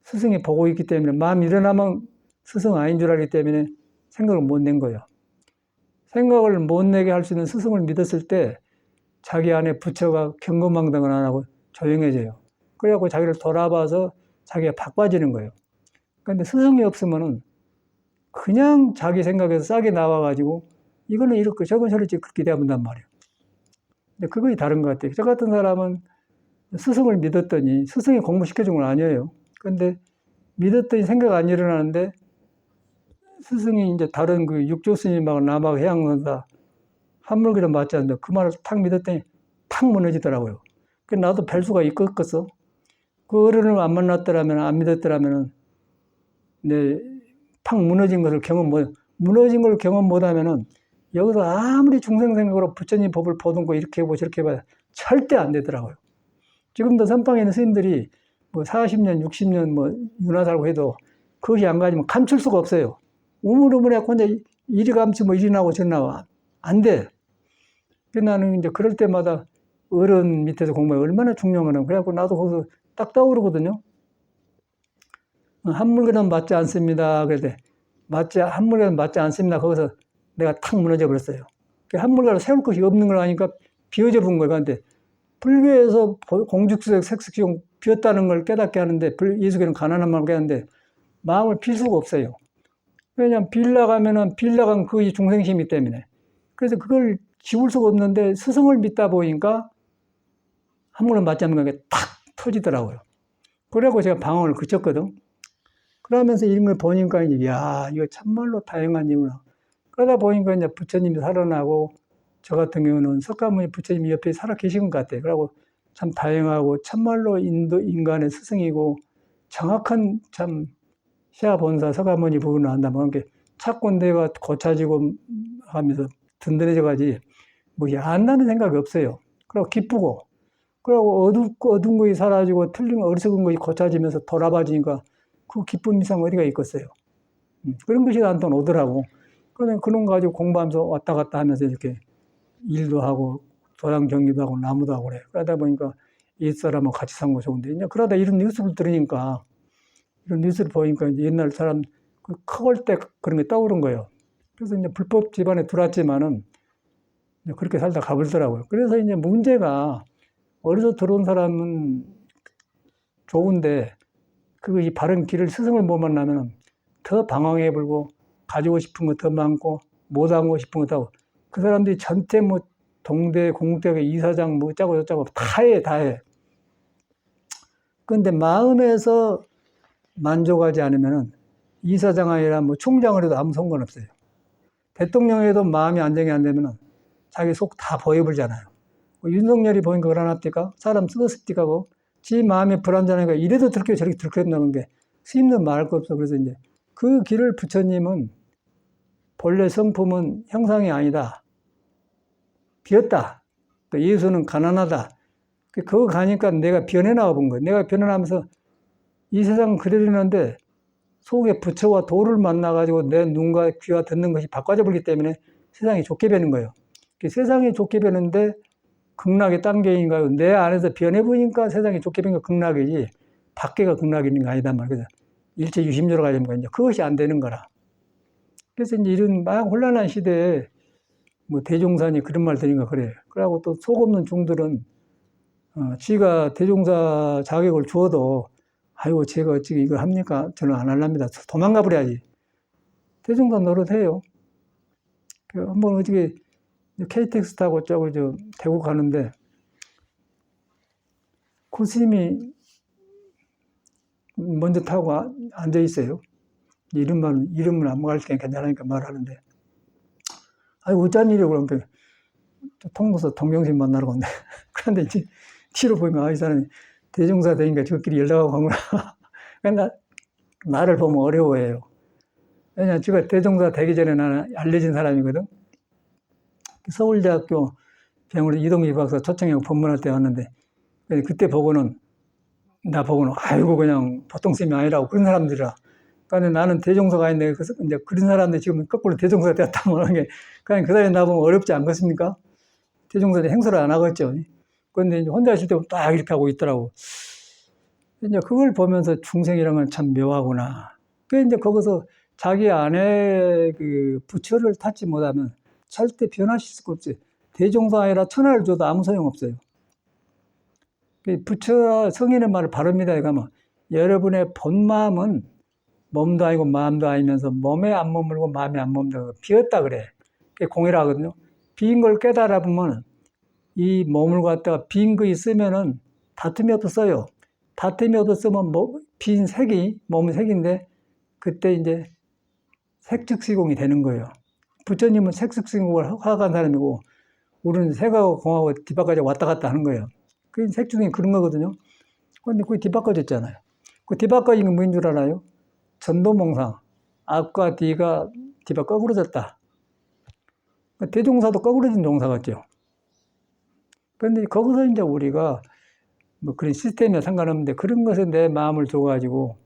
스승이 보고 있기 때문에 마음이 일어나면 스승 아닌 줄 알기 때문에 생각을 못 낸 거예요. 생각을 못 내게 할 수 있는 스승을 믿었을 때 자기 안에 부처가 경거망당을 안 하고 조용해져요. 그래갖고 자기를 돌아봐서 자기가 바꿔지는 거예요. 그런데 스승이 없으면은 그냥 자기 생각에서 싸게 나와가지고 이거는 이렇게 저건 저렇게 그렇게 돼본단 말이에요. 근데 그거이 다른 것 같아요. 저 같은 사람은 스승을 믿었더니 스승이 공부시켜준 건 아니에요. 근데 믿었더니 생각 안 일어나는데 스승이 이제 다른 그 육조 스님하고 남하고 해양선사 한물기로 맞지 않는다. 그 말을 탁 믿었더니 탁 무너지더라고요. 그 나도 뵐 수가 있겠어. 그 어른을 안 만났더라면, 안 믿었더라면, 팍 무너진 것을 무너진 걸 경험 못 하면은, 여기서 아무리 중생 생각으로 부처님 법을 보든고 이렇게 해보고 저렇게 해봐야 절대 안 되더라고요. 지금도 선방에 있는 스님들이 뭐 40년, 60년 뭐 윤화 살고 해도 그것이 안 가지면 감출 수가 없어요. 우물우물해갖고 혼자 이리 감추 뭐 이리 나고 저리 나와. 안 돼. 나는 이제 그럴 때마다 어른 밑에서 공부가 얼마나 중요하나. 그래갖고 나도 거기서 딱 떠오르거든요. 한물그릇 맞지 않습니다. 그랬더니 한물그릇 맞지 않습니다. 거기서 내가 탁 무너져 버렸어요. 한물그릇 세울 것이 없는 걸 아니까 비어져 본 거예요. 그런데 불교에서 공죽수색, 색숙시용 비었다는 걸 깨닫게 하는데 예수교는 가난한 마음을 깨닫는데 마음을 빌 수가 없어요. 왜냐하면 빌나간 그 중생심이 때문에. 그래서 그걸 지울 수가 없는데 스승을 믿다 보니까 한물을 맞지 않는 게 탁 터지더라고요. 그래갖고 제가 방황을 그쳤거든. 그러면서 이런 걸 보니까 이제 야 이거 참말로 다양한 이유구나. 그러다 보니까 이제 부처님이 살아나고 저 같은 경우는 석가모니 부처님이 옆에 살아 계신 것 같아요. 그러고 참 다양하고 참말로 인간의 스승이고 정확한 참 시아본사 석가모니 부분을 한다면 이렇게 찾고 내가 고쳐지고 하면서 든든해져가지 뭐 야한다는 생각이 없어요. 그리고 기쁘고 그리고 어두운 것이 사라지고 틀린 어리석은 것이 고쳐지면서 돌아봐지니까 그 기쁨 이상 어디가 있겠어요. 그런 것이 나한테 오더라고. 그러면 그런 거 가지고 공부하면서 왔다 갔다 하면서 이렇게 일도 하고 도당 정리도 하고 나무도 하고 그래. 그러다 보니까 옛사람하고 같이 산 거 좋은데 이제 그러다 이런 뉴스를 들으니까 이런 뉴스를 보니까 이제 옛날 사람 그 커올 때 그런 게 떠오른 거예요. 그래서 이제 불법 집안에 들어왔지만은 그렇게 살다 가버리더라고요. 그래서 이제 문제가 어디서 들어온 사람은 좋은데 이 바른 길을 스승을 못 만나면 더 방황해 불고 가지고 싶은 거 더 많고 못하고 싶은 거 더 하고 그 사람들이 전체 뭐 동대, 공대의 이사장 뭐 어쩌고 저쩌고 다 해. 그런데 마음에서 만족하지 않으면은 이사장 아니라 뭐 총장을 해도 아무 상관없어요. 대통령에도 마음이 안정이 안 되면은 자기 속 다 보여버리잖아요. 윤석열이 보니까 그러나합니까? 사람 쓰고습디가고 지 마음이 불안정하니까 이래도 들켜 저렇게 들켰다는 게 스님도 말할 거 없어. 그래서 이제 그 길을 부처님은 본래 성품은 형상이 아니다. 비었다. 또 예수는 가난하다. 그거 가니까 내가 변해나와 본 거예요. 내가 변해나면서 이 세상은 그러려는데 속에 부처와 도를 만나가지고 내 눈과 귀와 듣는 것이 바꿔져 버리기 때문에 세상이 좋게 되는 거예요. 세상이 좋게 되는데 극락의 단계인가요? 내 안에서 변해보니까 세상이 좋게 된 거 극락이지 밖에가 극락이 있는 거 아니단 말이에요. 일체 유심조로 가자면 이제 그것이 안 되는 거라. 그래서 이제 이런 막 혼란한 시대에 뭐 대종사니 그런 말 들으니까 그래요. 그러고 또 속 없는 중들은 지가 대종사 자격을 주어도 아이고 제가 어찌 이걸 합니까? 저는 안 할랍니다. 도망가 버려야지. 대종사 노릇해요. 한번 어떻게 KTX 타고 저거 대구 가는데 고스님이 먼저 타고 앉아 있어요. 이름을 안 말할 테니까 괜찮으니까 말하는데 아니 어쩐 일이야 그러니까 통도서 동경심 만나러 간대. 그런데 이제 뒤로 보면 이 사람이 대종사 되니까 저끼리 연락하고 가구나. 그러니까 나를 보면 어려워해요. 왜냐면 제가 대종사 되기 전에 나는 알려진 사람이거든. 서울대학교 병으로 이동기 박사 초청하고 법문할 때 왔는데 그때 보고는 아이고 그냥 보통 스님이 아니라고 그런 사람들이라. 그러니까 나는 대종사가 있는데 이제 그런 사람들 지금 거꾸로 대종사가 되었다고 하는 게 그냥 그 사람이 나보면 어렵지 않겠습니까? 대종사는 행사를 안 하겠죠. 그런데 이제 혼자 있을 때 딱 이렇게 하고 있더라고. 이제 그걸 보면서 중생이란 건 참 묘하구나. 그 이제 거기서 자기 안에 그 부처를 탔지 못하면 절대 변화시킬 수가 없어요. 대종사 아니라 천하를 줘도 아무 소용 없어요. 부처 성인의 말을 바릅니다. 그러면 여러분의 본 마음은 몸도 아니고 마음도 아니면서 몸에 안 머물고 마음에 안 머물고 비었다 그래. 그게 공이라 하거든요. 빈 걸 깨달아 보면 이 몸을 갖다가 빈 거 있으면은 다툼이 없어요. 다툼이 없으면 빈 색이 몸 색인데 그때 이제 색즉시공이 되는 거예요. 부처님은 색즉시공을 허락한 사람이고 우리는 색하고 공하고 뒤바까지 왔다 갔다 하는 거예요. 그 색중에 그런 거거든요. 그런데 그게 뒤바꿔졌잖아요. 그 뒤바꿔진 건 뭐인 줄 알아요? 전도몽상. 앞과 뒤가 뒤바 거꾸로졌다. 대종사도 거꾸로진 종사 같죠. 그런데 거기서 이제 우리가 뭐 그런 시스템에 상관없는데 그런 것에 내 마음을 줘가지고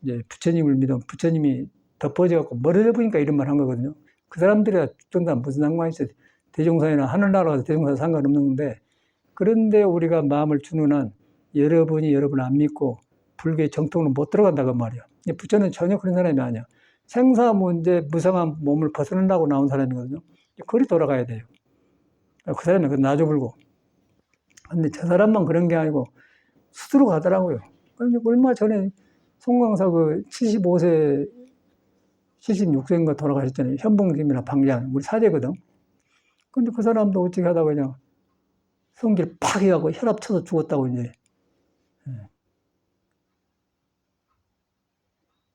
이제 부처님을 믿으면 부처님이 덮어져갖고 멀어져 보니까 이런 말 한 거거든요. 그 사람들이 전다 무슨 상관이 있어요. 대종사나 하늘나라 가서 대종사 상관없는 건데 그런데 우리가 마음을 주는 한 여러분이 여러분 안 믿고 불교의 정통으로 못 들어간다고 말이야. 부처는 전혀 그런 사람이 아니야. 생사 문제 무상한 몸을 벗어난다고 나온 사람이거든요. 거리 돌아가야 돼요. 그 사람이 그 놔줘불고. 근데 저 사람만 그런 게 아니고 스스로 가더라고요. 얼마 전에 송광사 그 75세, 76세인가 돌아가셨잖아요. 현봉님이나 방장, 우리 사제거든. 근데 그 사람도 어떻게 하다가 그냥 성질 팍 해갖고 혈압 쳐서 죽었다고 이제.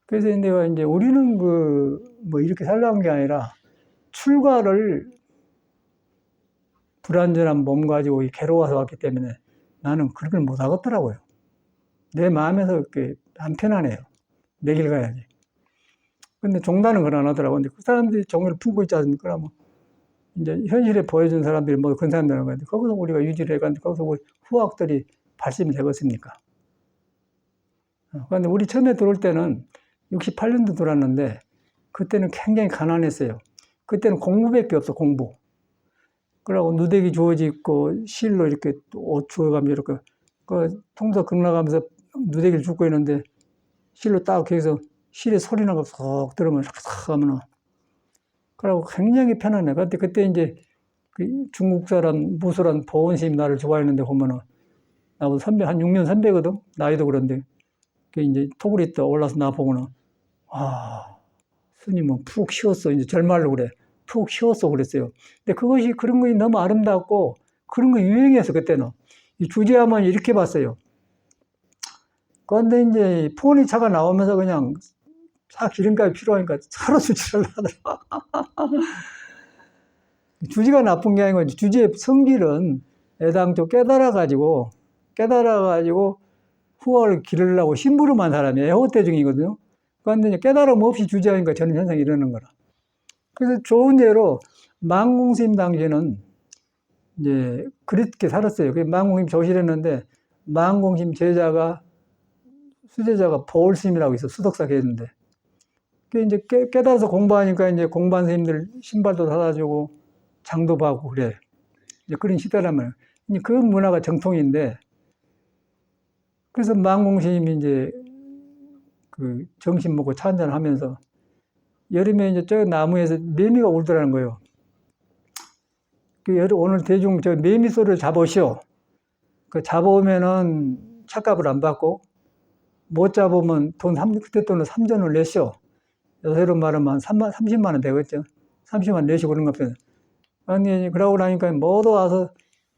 그래서 내가 이제 우리는 뭐 이렇게 살라는 게 아니라 출가를 불완전한 몸 가지고 괴로워서 왔기 때문에 나는 그런 걸 못 하겠더라고요. 내 마음에서 이렇게 안 편하네요. 내 길 가야지. 근데 종단은 그걸 안 하더라고. 근데 그 사람들이 종을 품고 있지 않습니까? 그러면 이제 현실에 보여준 사람들이 뭐 그런 사람들인 건데 거기서 우리가 유지를 해가는데 거기서 우리 후학들이 발심이 되겠습니까? 그런데 우리 처음에 들어올 때는 68년도 들어왔는데 그때는 굉장히 가난했어요. 그때는 공부밖에 없어, 공부. 그러고 누대기 주워져 있고 실로 이렇게 옷 주워가면서 이렇게 그 통서 극락하면서 누대기를 줍고 있는데 실로 딱 거기서 실의 소리 나고 쏙 들으면 싹 하면은 그러고 굉장히 편하네. 그때 이제 그 중국 사람 무술한 보원스님 나를 좋아했는데 보면은 나보다 선배 한 6년 선배거든. 나이도 그런데 그 이제 토굴에 있다 올라서 나보고는, 스님은 푹 쉬었어. 이제 절말로 그래. 푹 쉬었어. 그랬어요. 근데 그런 것이 너무 아름답고, 그런 거 유행해서 그때는. 이 주제하면 이렇게 봤어요. 그런데 이제 폰이 차가 나오면서 그냥 차 기름값이 필요하니까 차로 수출을 하더라. 주제가 나쁜 게 아니고, 주제의 성질은 애당초 깨달아가지고 후원을 기르려고 심부름한 사람이 애호대중이거든요. 그런데 깨달음 없이 주제하니까 저런 현상이 일어나는 거라. 그래서 좋은 예로 망공스님 당시에는 이제 그렇게 살았어요. 망공스님 조실했는데 망공스님 수제자가 보울스님이라고 있어. 수덕사 계셨는데. 그 이제 깨달아서 공부하니까 이제 공부한 스님들 신발도 사다 주고 장도 받고 그래. 이제 그런 시대라면 그 문화가 정통인데, 그래서 망공스님이 이제 그 정신 먹고 차 한잔 하면서 여름에 이제 저 나무에서 매미가 울더라는 거예요. 오늘 대중 저 매미 소리를 잡으시오. 그 잡아오면은 차값을 안 받고, 못 잡으면 그때 돈은 3전을 내시오. 요새로 말하면 30만 원 되겠죠. 30만 원 내시고 그런 것 같아요. 아니, 그러고 나니까 모두 와서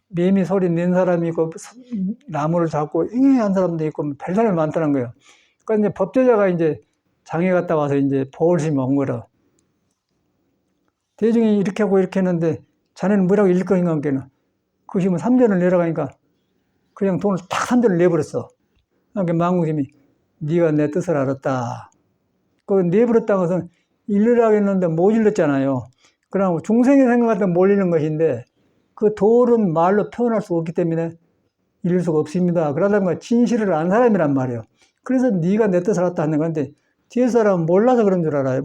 매미 소리 낸 사람이 있고, 나무를 잡고 잉한 사람도 있고, 별사람이 많다는 거예요. 그러니까 이제 법제자가 이제 장에 갔다 와서 이제 보울심이 온 거라. 대중이 이렇게 하고 이렇게 했는데, 자네는 뭐라고 읽을 거인가, 하니까, 그것이 뭐 3전을 내려가니까, 그냥 돈을 딱 3전을 내버렸어. 그러니까 망공심이, 네가 내 뜻을 알았다. 그 내버렸다는 것은 일르라고 했는데 못 일렀잖아요. 그러면 중생이 생각할 못 읽는 것인데, 그 도는 말로 표현할 수 없기 때문에 읽을 수가 없습니다. 그러다 보니까 진실을 안 사람이란 말이에요. 그래서 네가 내 뜻을 알았다 하는 건데, 뒤에 사람은 몰라서 그런 줄 알아요.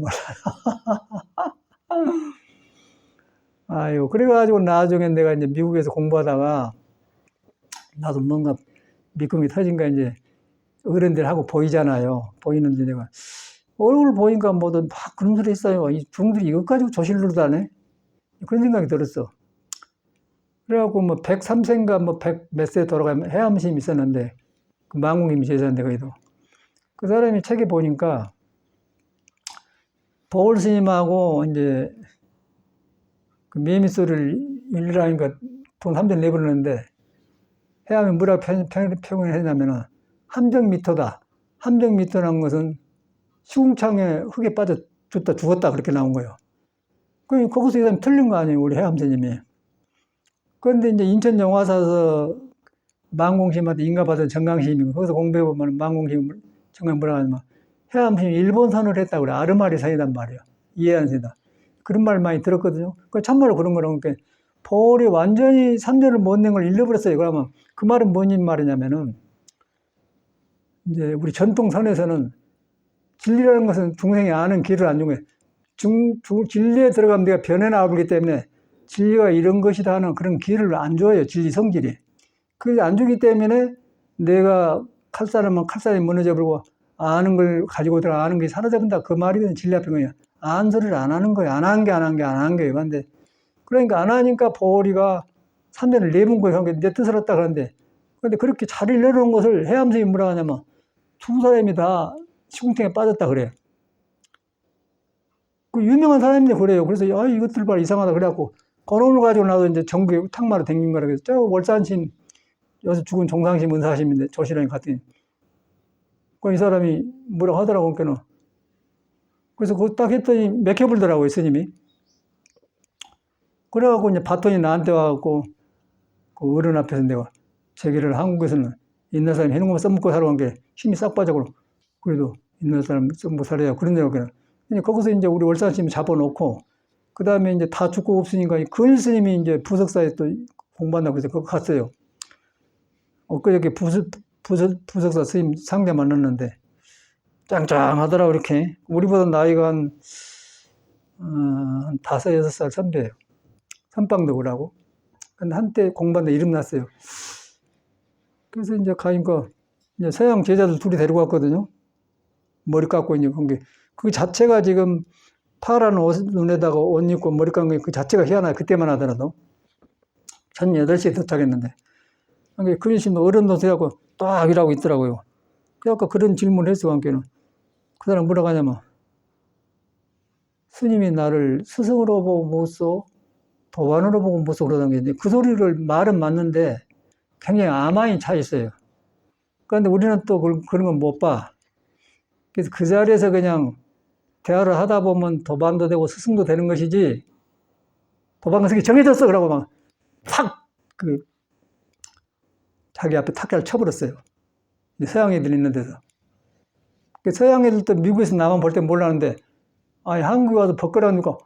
아유, 그래가지고 나중에 내가 이제 미국에서 공부하다가, 나도 뭔가 미금이 터진가 이제 어른들하고 보이잖아요. 보이는데 내가 얼굴 보니까 뭐든 막 그런 소리 있어요. 이 중들이 이것 가지고 조실로도 하네? 그런 생각이 들었어. 그래갖고 뭐 103세인가 뭐 100 몇 세 돌아가면 해암스님이 있었는데, 그 망공님이 제자인데 거기도. 그 사람이 책에 보니까 보울스님하고 이제 그 매미소리를 읽으라니까 돈 3전 내버렸는데, 해암이 뭐라고 표현을 했냐면은 함정미터다. 함정미터라는 것은 시궁창에 흙에 빠져 죽었다 그렇게 나온 거예요. 거기서 이 사람이 틀린 거 아니에요, 우리 해암스님이. 그런데 이제 인천 영화사에서 망공심한테 인가받은 정강심이고, 거기서 공부해보면 망공심 정강 뭐라 하냐면 해암심이 일본선을 했다고 그래. 아르마리 선이란 말이에요. 이해한 선이다. 그런 말 많이 들었거든요. 참말로 그런 거라고. 그러니까 보울이 완전히 3전을 못 낸 걸 잃어버렸어요. 그러면 그 말은 뭔 말이냐면은, 이제 우리 전통선에서는 진리라는 것은 중생이 아는 길을 안 준 거예요. 진리에 들어가면 내가 변해나 버리기 때문에 진리가 이런 것이다 하는 그런 길을 안 줘요. 진리 성질이. 그게 안 주기 때문에 내가 칼싸움은 칼싸움이 무너져 버리고, 아는 걸 가지고 들어 아는 게 사라져 버린다. 그 말이거든. 진리 앞에 거예요. 안 소리를 안 하는 거예요. 안 한 거예요. 근데 그러니까 안 하니까 보리가 3년을 내본 거예요. 내 뜻을 했다 그러는데, 근데 그렇게 자리를 내놓은 것을 해암스님이 뭐라 하냐면 두 사람이 다 시궁창에 빠졌다 그래요. 그 유명한 사람인데 그래요. 그래서 이것들 봐 이상하다 그래갖고 그놈을 가지고 나도 이제 전국에 탕마로 댕긴 거라. 그래서 저 월산신 여기서 죽은 종상심 은사심인데 조실랑이 갔더니 이 사람이 뭐라고 하더라고. 그러니까 그래서 그거 딱 했더니 맥혀불더라고요, 스님이. 그래갖고 이제 바톤이 나한테 와갖고 그 어른 앞에서 내가 제기를 한국에서는 옛날 사람이 해놓은 것만 써먹고 살아온 게 힘이 싹 빠져고, 그래도 옛날 사람 써먹고 살아야 그런 데로 그냥. 거기서 이제 우리 월산스님 잡아놓고, 그 다음에 이제 다 죽고 없으니까 근일 스님이 이제 부석사에 또 공부한다고 해서 거기 갔어요. 엊그저께 부석사 스님 상대 만났는데 짱짱하더라고. 이렇게 우리보다 나이가 한 5, 6살 선배예요. 선빵덕이라고. 근데 한때 공부하는데 이름 났어요. 그래서 이제 가니까 이제 서양 제자들 둘이 데리고 왔거든요. 머리 깎고 이제 그 자체가 지금 파란 눈에다가 옷 입고 머리 깎은 게 그 자체가 희한해요. 그때만 하더라도. 전 8시에 도착했는데. 그러니까 근심도 어른 도서하고 딱 일하고 있더라고요. 아까 그런 질문을 했어, 관계는. 그 사람 뭐라고 하냐면, 스님이 나를 스승으로 보고 못 써, 도반으로 보고 못 써, 그러던 게 있는데, 그 소리를 말은 맞는데, 굉장히 아마인 차 있어요. 그런데 우리는 또 그런 건 못 봐. 그래서 그 자리에서 그냥 대화를 하다 보면 도반도 되고 스승도 되는 것이지, 도반 스승이 정해졌어! 그러고 막, 탁! 자기 앞에 탁자를 쳐버렸어요. 서양 애들 있는 데서. 서양 애들도 미국에서 나만 볼 때 몰랐는데, 아니, 한국에 와서 벗거라니까,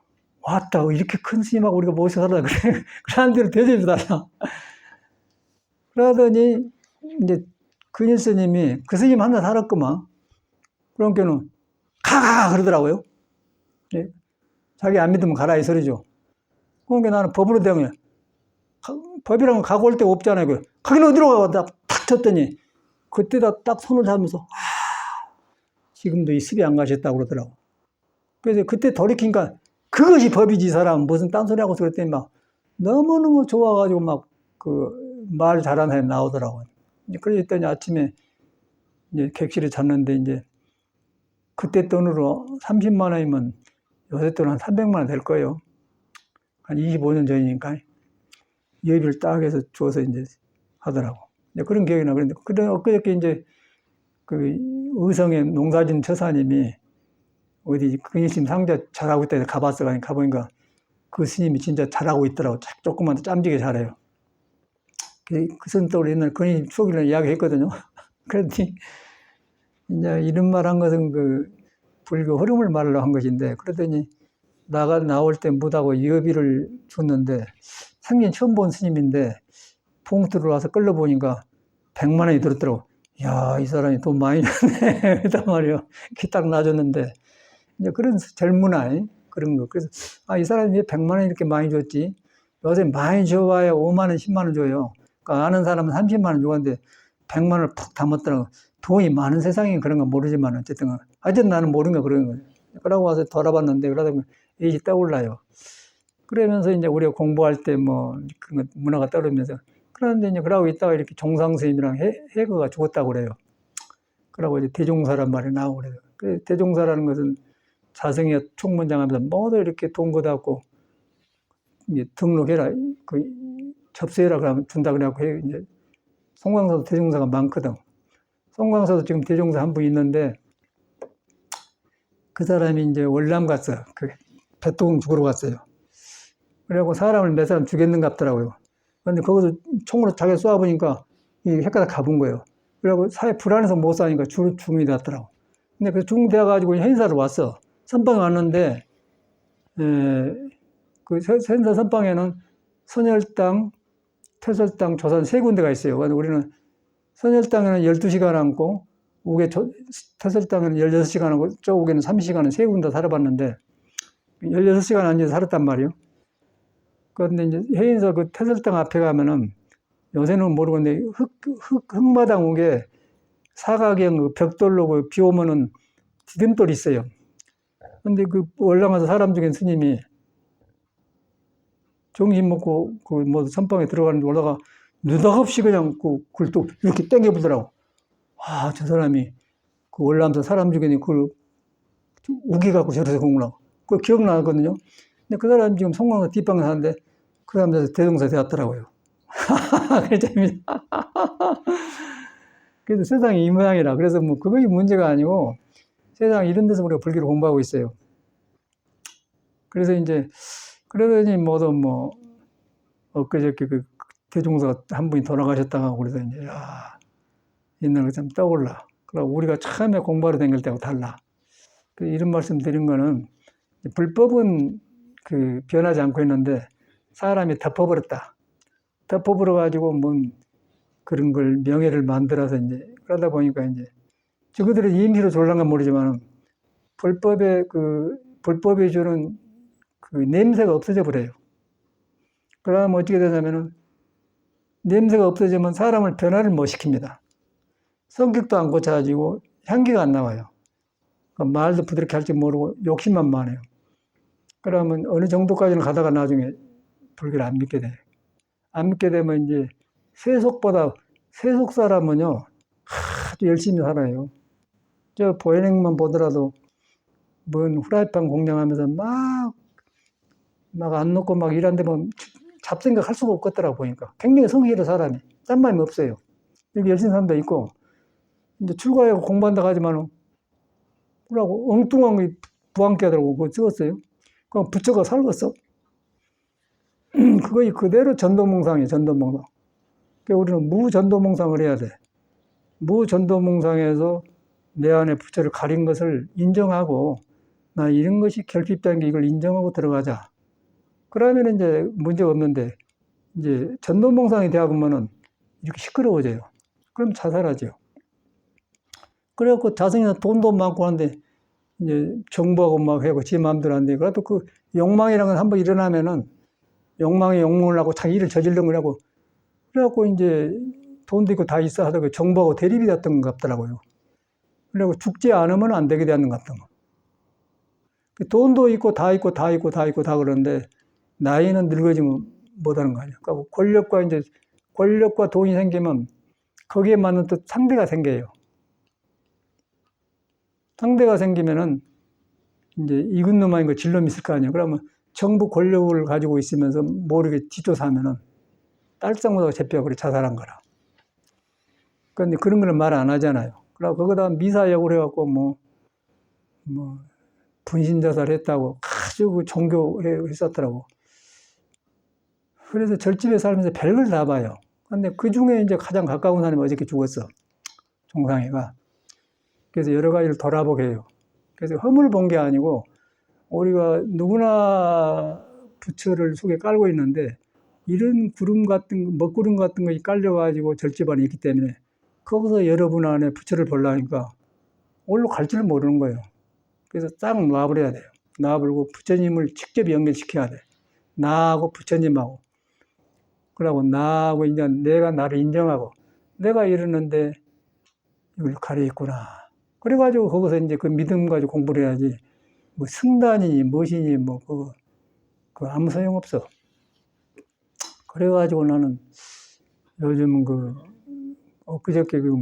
왔다, 이렇게 큰 스님하고 우리가 모셔 살아. 그래. 그 사람들을 대접해달라. 그러더니, 이제, 근일 스님이, 그 스님 하나 살았구만. 그러니까는, 가! 그러더라고요. 예. 자기 안 믿으면 가라, 이 소리죠. 그러니까 나는 법으로 대응해. 법이란 건 가고 올 데가 없잖아요. 가긴 어디로 가? 탁 쳤더니, 그때다 딱 손을 잡으면서, 지금도 이 습이 안 가셨다고 그러더라고. 그래서 그때 돌이키니까, 그것이 법이지, 이 사람. 무슨 딴소리 하고 그랬더니 막, 너무너무 좋아가지고 막, 말 잘하는 사람이 나오더라고요. 그랬더니 아침에, 이제 객실에 잤는데, 이제, 그때 돈으로 30만 원이면 요새 돈은 한 300만 원 될 거예요. 한 25년 전이니까. 예비를 딱 해서 줘서 이제 하더라고. 그런 기억이 나. 그런데, 엊그저께 이제, 의성의 농사진 처사님이 어디 근심 상자 잘하고 있다 해서 가봤어. 가보니까 그 스님이 진짜 잘하고 있더라고. 조금만 더 짬지게 잘해요. 그 선떡으로 옛날 근심 추억이라는 이야기 했거든요. 그랬더니, 이제 이런 말 한 것은 불교 흐름을 말하려고 한 것인데, 그러더니 나올 때 못하고 여비를 줬는데, 생전 처음 본 스님인데, 봉투를 와서 끌려보니까 100만 원이 들었더라고. 야, 이 사람이 돈 많이 줬네. 이단 말이요. 이렇게 딱 놔줬는데, 이제 그런 젊은아, 그런 거. 그래서, 이 사람이 왜 100만 원 이렇게 많이 줬지? 요새 많이 줘봐야 5만 원, 10만 원 줘요. 그러니까 아는 사람은 30만 원 주는데 100만 원을 푹 담았더라고. 돈이 많은 세상에 그런 건 모르지만, 어쨌든 나는 모르는 거 그런 거예요. 그러고 와서 돌아봤는데, 그러다 보면 일이 떠올라요. 그러면서 이제 우리가 공부할 때 그런 문화가 떠오르면서, 그런데 이제 그러고 있다가 이렇게 종상스님이랑 해거가 죽었다고 그래요. 그러고 이제 대종사란 말이 나오고 그래요. 그 대종사라는 것은 자성의 총문장 하면서 모두 이렇게 돈 걷어갖고 등록해라, 접수해라 그러면 준다 그래갖고 해요. 이제 송광사도 대종사가 많거든. 송광사도 지금 대종사 한 분 있는데, 그 사람이 이제 월남 갔어. 배통 죽으러 갔어요. 그래갖고 사람을 몇 사람 죽였는가 보더라고요. 근데 거기서 총으로 자기가 쏘아보니까 이 헷가닥 가본 거예요. 그래갖고 사회 불안해서 못 사니까 죽음이 났더라고. 근데 그 죽음돼가지고 행사를 왔어. 선방에 왔는데, 그 행사 선방에는 선열당, 퇴설당, 조산 세 군데가 있어요. 근데 우리는 선열당에는 12시간 앉고, 퇴설당에는 16시간 하고, 저욱에는 30시간은 세 군데 살아봤는데, 16시간 앉아서 살았단 말이에요. 그런데 이제 해인사 퇴설당 앞에 가면은, 요새는 모르겠는데, 흙마당 옥에 사각형 벽돌로 비 오면은 디딤돌이 있어요. 근데 올라가서 사람 중에 스님이 정신 먹고 선방에 들어가는데 올라가 느닷없이 그냥 굴뚝 이렇게 땡겨보더라고. 저 사람이 올라가면서 사람 중에 그걸 우기 갖고 저래서 공부하고. 그거 기억나거든요. 근데 그 사람이 지금 송광사 뒷방에 사는데 그 사람한테 대종사 되었더라고요. 그게 재밌다. 그래서 세상이 이 모양이라. 그래서 그것이 문제가 아니고 세상 이런 데서 우리가 불교를 공부하고 있어요. 그래서 이제, 그러더니 엊그저께 대종사 한 분이 돌아가셨다고 그래서 이제, 옛날 참 떠올라. 그리고 우리가 처음에 공부하러 다닐 때하고 달라. 이런 말씀 드린 거는, 불법은 변하지 않고 있는데, 사람이 덮어버렸다. 덮어버려가지고 그런 걸 명예를 만들어서 이제, 그러다 보니까 이제, 저그들은 임시로 졸란가 모르지만, 불법이 주는 냄새가 없어져 버려요. 그러면 어떻게 되냐면은, 냄새가 없어지면 사람을 변화를 못 시킵니다. 성격도 안 고쳐지고, 향기가 안 나와요. 말도 부드럽게 할지 모르고, 욕심만 많아요. 그러면 어느 정도까지는 가다가 나중에 불교를 안 믿게 돼요. 안 믿게 되면 이제, 세속 사람은요, 아주 열심히 살아요. 저 보현행만 보더라도 뭔 후라이팬 공장하면서 막 안 놓고 막 일하는데 뭐 잡생각 할 수가 없겠더라고 보니까. 굉장히 성실해 사람이. 짠마음이 없어요. 여기 열심히 사람도 있고 이제 출가하고 공부한다 하지만 그러고 엉뚱한 게 부항기 하더라고 그거 찍었어요. 그럼 부처가 살겠어. 그거 그대로 전도몽상이에요. 전도몽상. 그러니까 우리는 무전도몽상을 해야 돼. 무전도몽상에서 내 안에 부처를 가린 것을 인정하고 나 이런 것이 결핍된 게 이걸 인정하고 들어가자. 그러면 이제 문제가 없는데 이제 전도몽상이 되어 보면은 이렇게 시끄러워져요. 그럼 자살하죠. 그래갖고 자성이나 돈도 많고 하는데 이제 정부하고 막 하고 지 마음대로 안 돼. 그래도 그 욕망이라는 건 한번 일어나면은 욕망에 욕망을 하고 자기 일을 저지른 거라고. 그래갖고 이제 돈도 있고 다 있어 하다가 정부하고 대립이 됐던 것 같더라고요. 그리고 죽지 않으면 안 되게 되는 것 같던 거. 돈도 있고 다 있고 다 있고 다 있고 다 그러는데 나이는 늙어지면 못하는 거 아니에요. 그러니까 권력과 돈이 생기면 거기에 맞는 또 상대가 생겨요. 상대가 생기면은 이제 익은 놈 아닌 거 질놈이 있을 거 아니에요. 그러면 정부 권력을 가지고 있으면서 모르게 뒷조사하면은 딸상보다 제뼈가 그래 자살한 거라. 그런데 그런 거는 말 안 하잖아요. 그리고 거기다 미사역을 해갖고 뭐 분신자살 했다고 아주 그 종교했었더라고. 그래서 절집에 살면서 별걸 다 봐요. 근데 그 중에 이제 가장 가까운 사람이 어저께 죽었어. 종상이가. 그래서 여러 가지를 돌아보게 해요. 그래서 허물 본 게 아니고 우리가 누구나 부처를 속에 깔고 있는데 이런 구름 같은 먹구름 같은 것이 깔려가지고 절집 안에 있기 때문에 거기서 여러분 안에 부처를 보려니까 어디로 갈지를 모르는 거예요. 그래서 딱 놔버려야 돼요. 놔버리고 부처님을 직접 연결시켜야 돼. 나하고 부처님하고. 그러고 나하고 이제 내가 나를 인정하고 내가 이러는데 이걸 가려있구나. 그래가지고 거기서 이제 그 믿음 가지고 공부를 해야지. 뭐 승단이니 무엇이니 뭐 그 아무 소용없어. 그래가지고 나는 요즘 엊그저께 그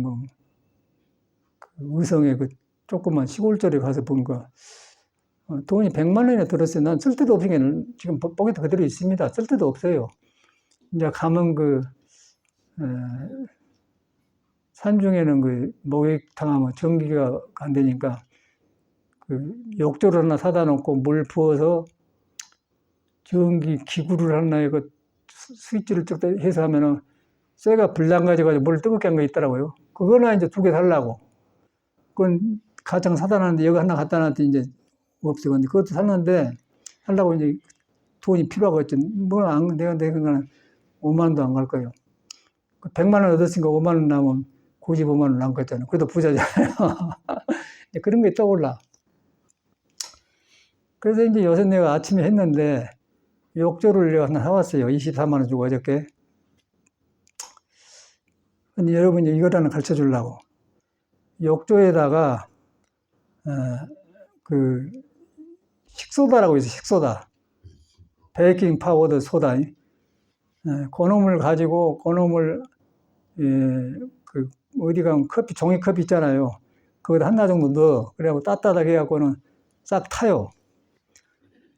의성에 그 조그만 시골절에 가서 보니까 돈이 100만 원이나 들었어요. 난 쓸데도 없으니까 지금 포켓에 그대로 있습니다. 쓸데도 없어요. 이제 가면 산중에는 그 목욕탕하면 전기가 안 되니까 그 욕조를 하나 사다 놓고 물 부어서 전기 기구를 하나에 그 스위치를 쭉 해서 하면은 쇠가 불난 가지고 물 뜨겁게 한 거 있더라고요. 그거나 이제 2개 살라고. 그건 가장 사다 놨는데 여기 하나 갖다 놨더니 이제 없어. 근데 그것도 샀는데 하려고 이제 돈이 필요하겠지. 내가 5만 원도 안 갈 거예요. 100만 원 얻었으니까 5만 원 남으면 95만 원 남겠잖아요. 그래도 부자잖아요. 그런 게 떠올라. 그래서 이제 요새 내가 아침에 했는데 욕조를 내가 하나 사왔어요. 24만 원 주고 어저께. 근데 여러분이 이걸 하나 가르쳐 주려고. 욕조에다가 그 식소다라고 있어요. 식소다. 베이킹 파우더 소다. 그놈을 가지고 그놈을 그 어디 가면 커피 종이컵 있잖아요. 거기다 하나 정도 넣어. 그래갖고 따뜻하게 해갖고는 싹 타요.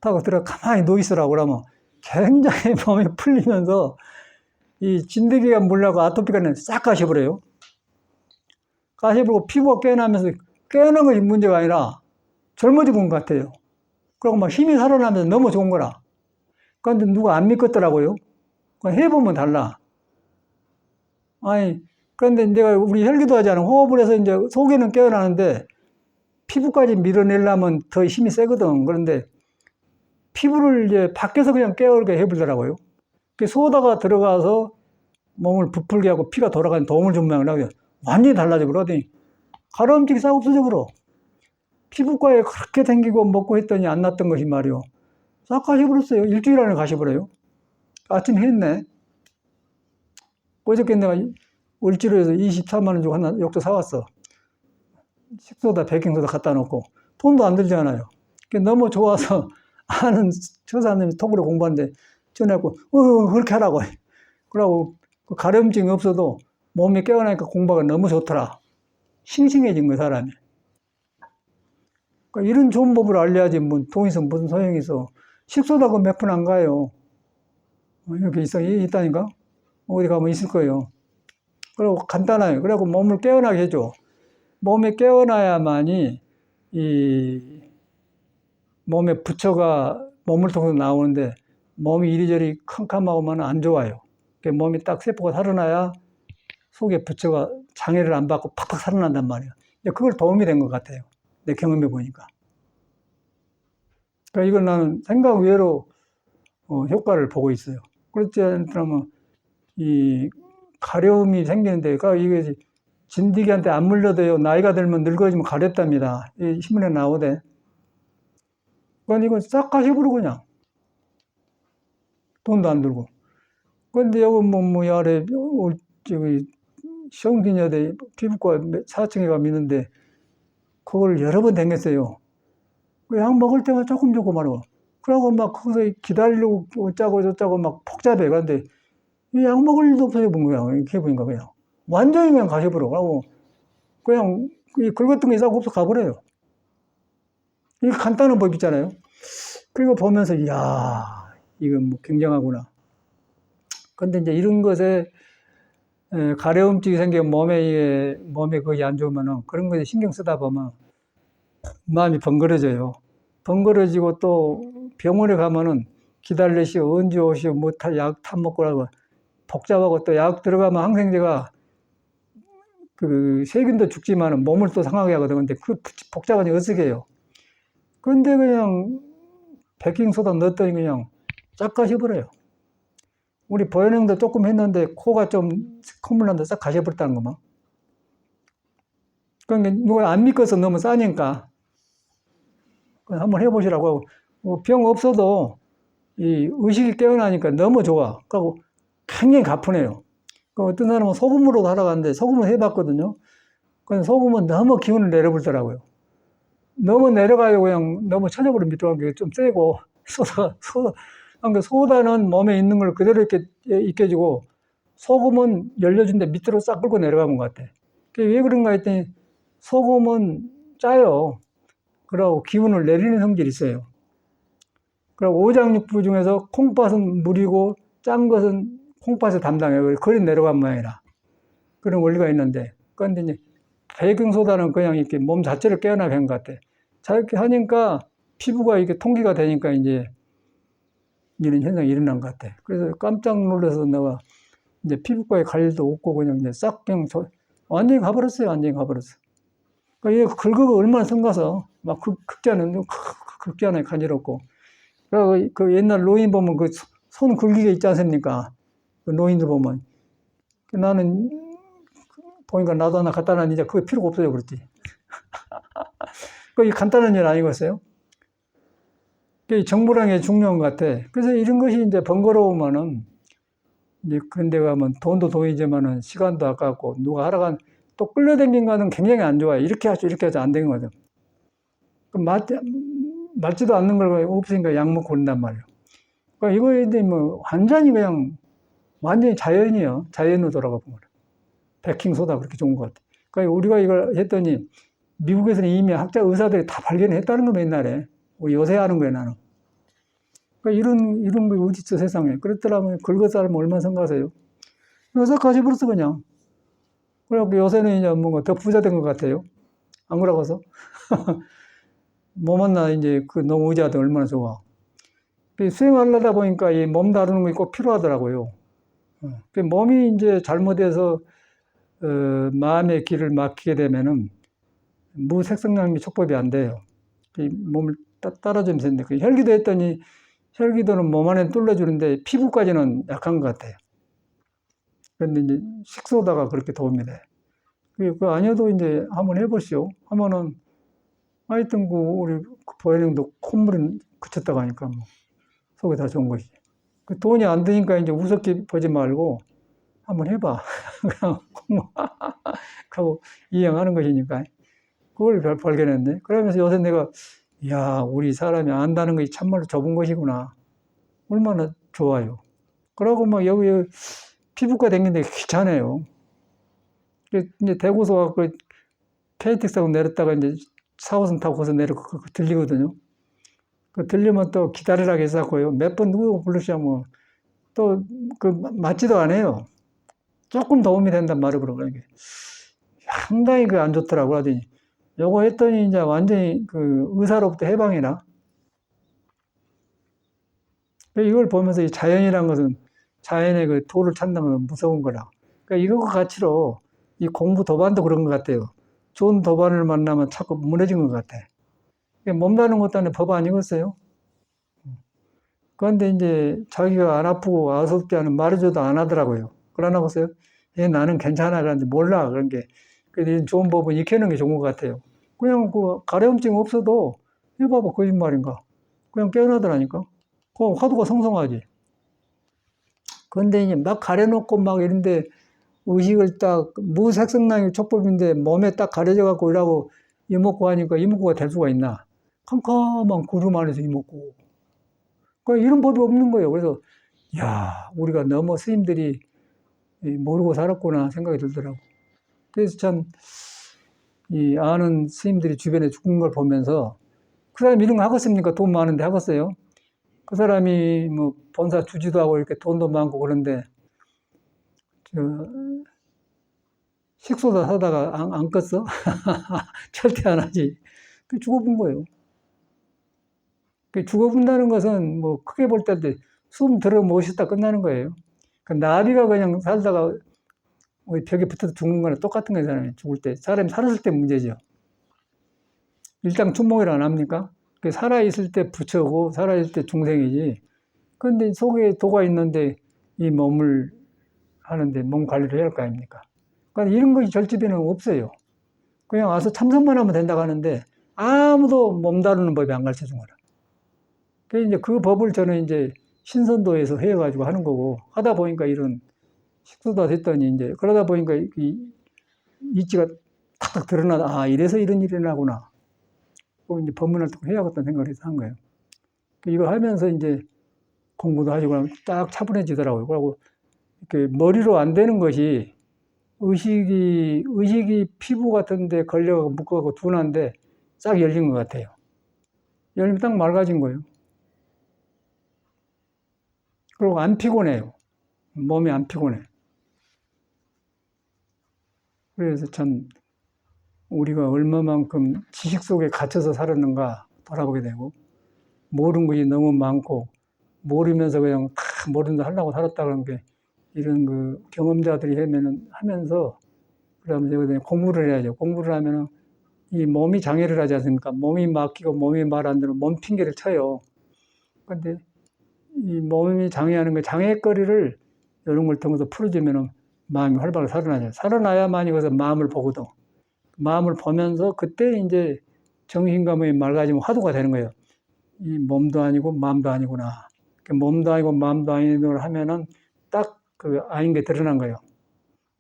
타고 들어 가만히 누워 있으라고 그러면 굉장히 몸이 풀리면서 이 진드기가 물려고 아토피가 싹 가셔버려요. 가셔버리고 피부가 깨어나면서 깨어난 것이 문제가 아니라 젊어진 것 같아요. 그리고 막 힘이 살아나면서 너무 좋은 거라. 그런데 누가 안 믿겠더라고요. 해보면 달라. 아니, 그런데 내가 우리 혈기도 하지 않아. 호흡을 해서 이제 속에는 깨어나는데 피부까지 밀어내려면 더 힘이 세거든. 그런데 피부를 이제 밖에서 그냥 깨어나게 해보더라고요. 소다가 들어가서 몸을 부풀게 하고 피가 돌아가는 도움을 준 모양이라고 완전히 달라져 그러더니 가려움증이 싹 없어져 버려. 피부과에 그렇게 댕기고 먹고 했더니 안 났던 것이 말이요. 싹 가셔버렸어요. 일주일 안에 가셔버려요. 아침에 했네. 어저께 내가 을지로에서 24만 원 주고 하나 욕조 사왔어. 식소다, 베이킹소다 갖다 놓고 돈도 안 들잖아요. 너무 좋아서 아는 처사님이 톡으로 공부하는데 전화했고 그렇게 하라고. 그러고 가려움증이 없어도 몸이 깨어나니까 공부가 너무 좋더라. 싱싱해진 거야, 사람이. 그러니까 이런 좋은 법을 알려야지, 뭐, 돈 있으면 무슨 소용이 있어. 식소다가 몇 푼 안 가요. 이렇게 있다니까? 어디 가면 있을 거예요. 그리고 간단해요. 그리고 몸을 깨어나게 해줘. 몸에 깨어나야만이 이 몸에 부처가 몸을 통해서 나오는데 몸이 이리저리 캄캄하고만 안 좋아요. 몸이 딱 세포가 살아나야 속에 부처가 장애를 안 받고 팍팍 살아난단 말이에요. 그걸 도움이 된 것 같아요. 내 경험해 보니까. 그러니까 이걸 나는 생각 외로 효과를 보고 있어요. 그렇지 않다면 이 가려움이 생기는데, 그러니까 이게 진드기한테 안 물려도요, 나이가 들면 늙어지면 가렵답니다. 이 신문에 나오대. 그러니까 이거 싹 가셔버려, 그냥. 돈도 안 들고. 근데 여기 뭐, 아래, 저기, 시험기녀대 피부과 4층에 가면 있는데, 그걸 여러 번 댕겼어요. 그 약 먹을 때만 조금 주고 말고. 그러고 막 거기서 기다리려고 어쩌고 저쩌고 막 복잡해. 그런데 이 약 먹을 일도 없어요, 본 거야. 이렇게 보니까 그냥. 완전히 그냥 가셔버려. 그러고 그냥 긁었던 게 이상 없어 가버려요. 이 간단한 법 있잖아요. 그리고 보면서, 이야, 이건 뭐 굉장하구나. 근데 이제 이런 것에 가려움증이 생기면 몸에 거의 안 좋으면은 그런 거에 신경 쓰다 보면 마음이 번거로져요. 번거로지고 또 병원에 가면은 기다리시오, 언제 오시오, 뭐 약 타먹고 하고 복잡하고 또 약 들어가면 항생제가 그 세균도 죽지만은 몸을 또 상하게 하거든. 근데 그 복잡하니 어떻게 해요? 그런데 그냥 베킹소다 넣었더니 그냥 쫙 가셔버려요. 우리 보현형도 조금 했는데 코가 좀 콧물 난다 싹 가셔버렸다는 거만. 그러니까 누가 안 믿고서 너무 싸니까 한번 해보시라고 하고, 병 없어도 이 의식이 깨어나니까 너무 좋아. 그리고 굉장히 가뿐해요. 어떤 사람은 소금으로도 하러 갔는데 소금을 해봤거든요. 근데 소금은 너무 기운을 내려버리더라고요. 너무 내려가요. 그냥 너무 천적으로 밑으로 가는 게 좀 세고, 그러니까 소다는 몸에 있는 걸 그대로 이렇게 익혀주고, 소금은 열려준데 밑으로 싹 끌고 내려가는 것 같아. 그게 왜 그런가 했더니, 소금은 짜요. 그러고 기운을 내리는 성질이 있어요. 그리고 오장육부 중에서 콩팥은 물이고, 짠 것은 콩팥을 담당해요. 그리 내려간 모양이라. 그런 원리가 있는데, 그런데 이제 베이킹소다는 그냥 이렇게 몸 자체를 깨어나게 한 것 같아. 저렇게 하니까 피부가 이렇게 통기가 되니까 이제 이런 현상이 일어난 것 같아. 그래서 깜짝 놀라서 내가 이제 피부과에 갈 일도 없고 그냥 이제 싹 그냥 완전히 가버렸어요. 완전히 가버렸어. 그러니까 긁어가 얼마나 성가서 막 극자는 간지럽고. 그리고 그 옛날 노인 보면 그 손 긁기가 있지 않습니까? 그 노인들 보면. 나는 보니까 나도 하나 갖다 놨는데 그게 필요가 없어요. 그렇지. 그게 간단한 일 아니겠어요? 정보라는 게 중요한 것 같아. 그래서 이런 것이 이제 번거로우면은, 이제 그런 데 가면 돈도 돈이지만은 시간도 아깝고, 누가 하러 또 끌려다닌 거는 굉장히 안 좋아요. 이렇게 하죠. 안 되는 거죠. 맞지도 않는 걸 없으니까 약 먹고 그런단 말이에요. 그러니까 이거에 대해 뭐, 완전히 자연이에요. 자연으로 돌아가 본 거예요. 베킹소다 그렇게 좋은 것 같아. 그러니까 우리가 이걸 했더니, 미국에서는 이미 의사들이 다 발견했다는 거 옛날에. 우리 요새 하는 거예요, 나는. 그러니까 이런 거 어디 있어, 세상에. 그랬더라면 긁어서 알면 얼마나 성가세요. 요새 가져버렸어, 그냥. 그래갖고 요새는 이제 뭔가 더 부자 된 것 같아요. 안 그러고서. 몸만나 이제 너무 의지하다 얼마나 좋아. 수행하려다 보니까 이 몸 다루는 게 꼭 필요하더라고요. 몸이 이제 잘못해서, 마음의 길을 막히게 되면은 무색성량이 촉법이 안 돼요. 이 몸을 따라주면서 했는데, 혈기도 했더니 혈기도는 몸 안에 뚫어주는데 피부까지는 약한 것 같아요. 그런데 이제 식소다가 그렇게 도움이 돼. 그거 아니어도 이제 한번 해보시오. 하면은, 하여튼 우리 보현형도 콧물이 그쳤다고 하니까 뭐, 속이 다 좋은 것이지. 돈이 안 드니까 이제 우습게 보지 말고 한번 해봐. 그냥 하고 이행하는 것이니까. 그걸 발견했네. 그러면서 요새 내가, 이야, 우리 사람이 안다는 것이 참말로 좁은 것이구나. 얼마나 좋아요. 그러고 막 여기 피부과 다니는데 귀찮아요. 이제 대고서 갖고 KTX 타고 내렸다가 이제 4호선 타고 거기서 들리거든요. 그 들리면 또 기다리라고 했었고요. 몇 번 누구 부르시면 또 그 맞지도 않아요. 조금 도움이 된단 말을 그러니까 상당히 그 안 좋더라고 하더니 요거 했더니 이제 완전히 그 의사로부터 해방이라. 이걸 보면서 이 자연이란 것은 자연의 그 도를 찾는 건 무서운 거라. 그러니까 이거 가치로 이 공부 도반도 그런 것 같아요. 좋은 도반을 만나면 자꾸 무너진 것 같아. 몸다는 것도 아니고 법 아니겠어요? 그런데 이제 자기가 안 아프고 아섭지 않은 말해줘도 안 하더라고요. 그러나 보세요. 나는 괜찮아. 그런데 몰라. 그런 게. 그래서 좋은 법은 익혀놓는 게 좋은 것 같아요. 그냥 그 가려움증 없어도 해봐봐. 거짓말인가. 그냥 깨어나더라니까. 그 화두가 성성하지. 그런데 이제 막 가려놓고 막 이런데 의식을 딱 무색성량의 촉법인데 몸에 딱 가려져 갖고 이라고 이목구 하니까 이목구가 될 수가 있나. 캄캄한 구름 안에서 이목구. 그러니까 이런 법이 없는 거예요. 그래서 야, 우리가 너무 스님들이 모르고 살았구나 생각이 들더라고. 그래서 참, 이 아는 스님들이 주변에 죽은 걸 보면서 그 사람이 이런 거 하겠습니까? 돈 많은데 하겠어요? 그 사람이 뭐 본사 주지도 하고 이렇게 돈도 많고 그런데 저 식소다 사다가 안 껐어? 절대 안 하지. 그 죽어본 거예요. 그 죽어본다는 것은 뭐 크게 볼 때 숨 들어 모셨다 끝나는 거예요. 그 나비가 그냥 살다가 벽에 붙어서 죽는 거랑 똑같은 거예요, 사람이 죽을 때. 사람이 살았을 때 문제죠. 일당춘몽이라 안 합니까? 그 살아있을 때 부처고, 살아있을 때 중생이지. 그런데 속에 도가 있는데 이 몸을 하는데 몸 관리를 해야 할 거 아닙니까? 그러니까 이런 것이 절집에는 없어요. 그냥 와서 참선만 하면 된다고 하는데 아무도 몸 다루는 법이 안 가르쳐 준 거라. 그래서 이제 그 법을 저는 이제 신선도에서 해가지고 하는 거고, 하다 보니까 이런 식수가 됐더니 이제 그러다 보니까 이 이치가 탁탁 드러나다. 아, 이래서 이런 일이 나구나. 꼭 이제 법문을 해야겠다는 생각을 해서 한 거예요. 이거 하면서 이제 공부도 하시고 딱 차분해지더라고요. 그리고 이렇게 머리로 안 되는 것이 의식이 피부 같은데 걸려가고 묶어가고 둔한데 싹 열린 것 같아요. 열리면 딱 맑아진 거예요. 그리고 안 피곤해요. 몸이 안 피곤해. 그래서 참 우리가 얼마만큼 지식 속에 갇혀서 살았는가 돌아보게 되고, 모르는 것이 너무 많고 모르면서 그냥 다 모르는 데 하려고 살았다 그런 게 이런 그 경험자들이 하면서 그러면 공부를 해야죠. 공부를 하면은 이 몸이 장애를 하지 않습니까? 몸이 맡기고 몸이 말 안 들으면 몸 핑계를 쳐요. 근데 이 몸이 장애하는 거 장애거리를 이런 걸 통해서 풀어주면은 마음이 활발하게 살아나죠. 살아나야만이 그래서 마음을 보거든. 마음을 보면서 그때 이제 정신과 몸이 맑아지면 화두가 되는 거예요. 이 몸도 아니고 마음도 아니구나. 몸도 아니고 마음도 아니고 하면은 딱 그 아닌 게 드러난 거예요.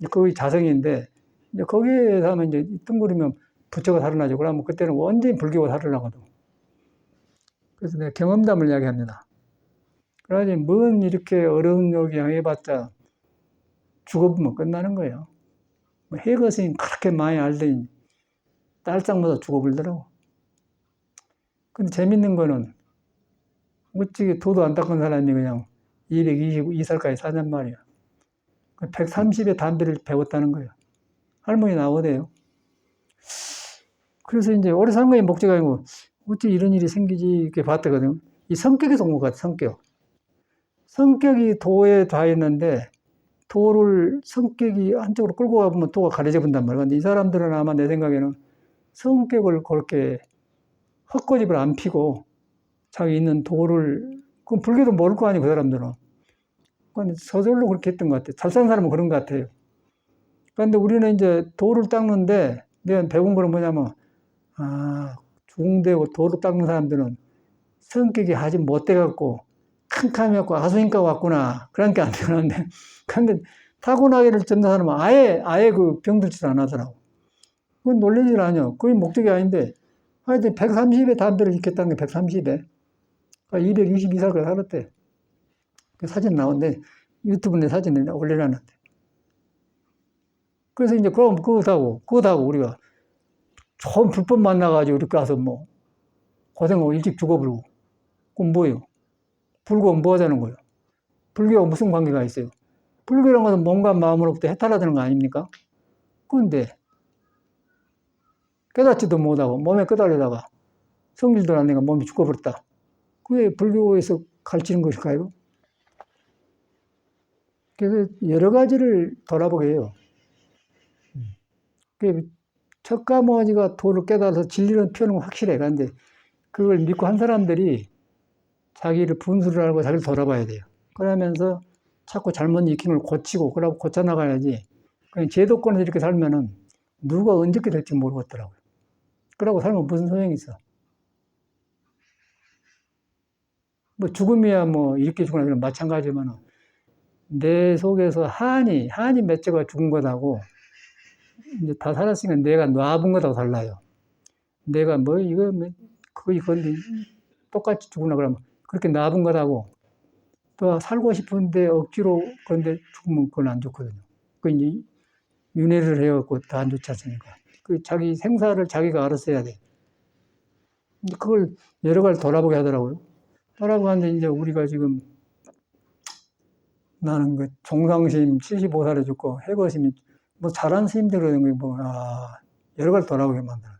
그게 자성인데 이제 거기에서 하면 이제 뜬구르면 부처가 살아나죠. 그러면 그때는 완전히 불교가 살아나거든. 그래서 내가 경험담을 이야기합니다. 그러니 뭔 이렇게 어려운 요기 해봤자 죽어보면 끝나는 거예요. 해거스님 그렇게 많이 알더니 딸상마다 죽어버리더라고. 근데 재밌는 거는 어찌 도도 안 닦은 사람이 그냥 222살까지 사냔 말이야. 130의 담배를 배웠다는 거예요. 할머니 나오대요. 그래서 이제 오래 산 거의 목적이 아니고 어찌 이런 일이 생기지 이렇게 봤거든요. 이 성격에서 온 것 같아, 성격. 성격이 도에 다 있는데 도를 성격이 한쪽으로 끌고 가보면 도가 가려져 본단 말이야. 근데 이 사람들은 아마 내 생각에는 성격을 그렇게 헛고집을 안 피고 자기 있는 도를, 그건 불교도 모를 거 아니에요, 그 사람들은. 그건 서절로 그렇게 했던 것 같아요. 잘 사는 사람은 그런 것 같아요. 그런데 우리는 이제 도를 닦는데 내가 배운 거는 뭐냐면, 아, 중대고 도를 닦는 사람들은 성격이 아직 못돼갖고 캄캄해갖고 아수인가 왔구나. 그런 게 안 되는데. 근데 타고나기를 전는 사람은 아예 그 병들지도 않하더라고. 그건 놀라질 않아요. 그게 목적이 아닌데, 하여튼 130에 담배를 익혔다는 게 130에. 222살까지 살았대. 그 사진 나오는데, 유튜브에 사진을 올려놨는데. 그래서 이제 그거 하고 우리가 처음 불법 만나가지고 이렇게 가서 뭐 고생하고 일찍 죽어버리고. 그럼 뭐예요? 불교가 뭐 하자는 거예요? 불교가 무슨 관계가 있어요? 불교란 것은 몸과 마음으로부터 해탈하다는 거 아닙니까? 그런데 깨닫지도 못하고 몸에 끄달리다가 성질도 안 내가 몸이 죽어버렸다. 그게 불교에서 가르치는 것일까요? 그래서 여러 가지를 돌아보게 해요. 척가모니가 도를 깨달아서 진리를 피우는 건 확실해. 그런데 그걸 믿고 한 사람들이 자기를 분수를 알고 자기를 돌아봐야 돼요. 그러면서 자꾸 잘못 익힌 걸 고치고 그러고 고쳐나가야지. 그냥 제도권에서 이렇게 살면은 누가 언제 될지 모르겠더라고요. 그러고 살면 무슨 소용이 있어. 뭐 죽음이야 뭐 이렇게 죽거나 그런 마찬가지지만 내 속에서 한이 맺혀가 죽은 것하고 이제 다 살았으니까 내가 놔본 것하고 달라요. 내가 뭐 이거 뭐 거의 건데 똑같이 죽으나 그러면 그렇게 놔본 것하고 또 살고 싶은데 억지로 그런데 죽으면 그건 안 좋거든요. 그 이제 윤회를 해갖고 다 안 좋지 않습니까? 그 자기 생사를 자기가 알아서 해야 돼. 그걸 여러 가지 돌아보게 하더라고요. 돌아보는데 이제 우리가 지금 나는 그 종상심 75살에 죽고 해거심이 뭐 잘한 스님들 그러는 게 뭐, 여러 가지 돌아보게 만들어.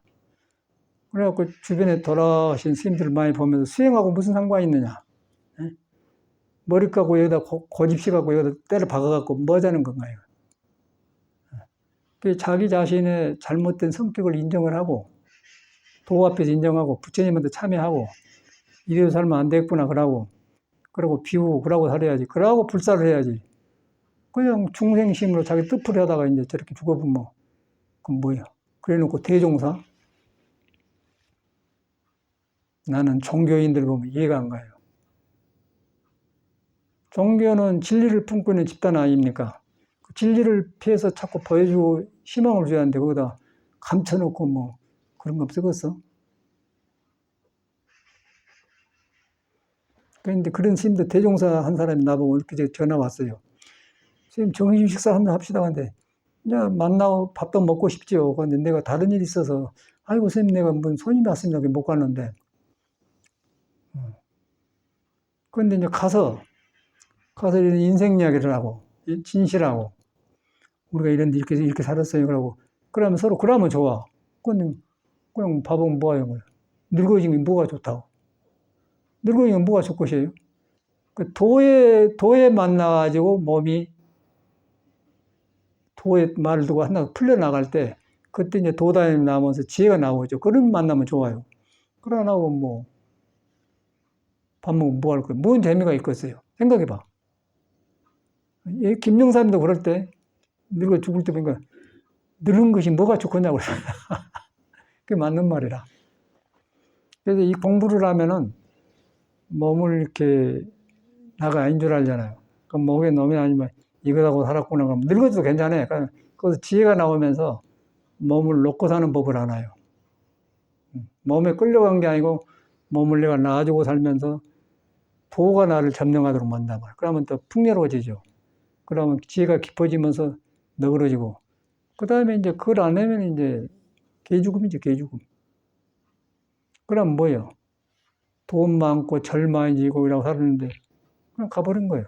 그래갖고 주변에 돌아가신 스님들을 많이 보면서 수행하고 무슨 상관이 있느냐. 예? 머리 깎고 여기다 고집시 갖고 여기다 때려 박아갖고 뭐 하자는 건가요? 자기 자신의 잘못된 성격을 인정을 하고 도 앞에서 인정하고 부처님한테 참여하고 이대로 살면 안 되겠구나 그러고 비우고 그러고 살아야지. 그러고 불사를 해야지. 그냥 중생심으로 자기 뜻풀이 하다가 이제 저렇게 죽어보면 그건 뭐야. 그래 놓고 대종사? 나는 종교인들 보면 이해가 안 가요. 종교는 진리를 품고 있는 집단 아닙니까? 그 진리를 피해서 자꾸 보여주고 희망을 줘야 하는데 거기다 감춰놓고 뭐 그런 거 없었겠어? 그런데 그런 스님들 대종사 한 사람이 나보고 이렇게 전화 왔어요. 선생님 정식 식사 한번 합시다. 근데 그냥 만나고 밥도 먹고 싶지요. 근데 내가 다른 일이 있어서 아이고 선생님 내가 뭔 손님이 왔습니다. 못 갔는데. 그런데 이제 가서 이런 인생 이야기를 하고 진실하고 우리가 이렇게 살았어요. 그러면 서로 그러면 좋아. 그냥 밥은 뭐하요? 늙어지면 뭐가 좋다고. 늙어지면 뭐가 좋것이에요? 그 도에 만나가지고 몸이 도의 말을 두고 하나 풀려나갈 때 그때 이제 도단이 나오면서 지혜가 나오죠. 그런 만나면 좋아요. 그러나 뭐 밥 먹으면 뭐 할 거예요? 뭔 재미가 있겠어요? 생각해봐. 김영삼도 그럴 때 늙어 죽을 때 보니까 늙은 것이 뭐가 좋겠냐고 그래요. 그게 맞는 말이라. 그래서 이 공부를 하면은 몸을 이렇게 나가 아닌 줄 알잖아요. 그럼 몸에 놈이 아니면 이거하고 살았구나. 그럼 늙어도 괜찮아요. 그래서 지혜가 나오면서 몸을 놓고 사는 법을 알아요. 몸에 끌려간 게 아니고 몸을 내가 놔주고 살면서 도가 나를 점령하도록 만든단 말이에요. 그러면 또 풍요로워지죠. 그러면 지혜가 깊어지면서 너그러지고. 그 다음에 이제 그걸 안 하면 이제 개죽음이죠, 개죽음. 그럼 뭐예요? 돈 많고 절 많이 지고 이라고 살았는데 그냥 가버린 거예요.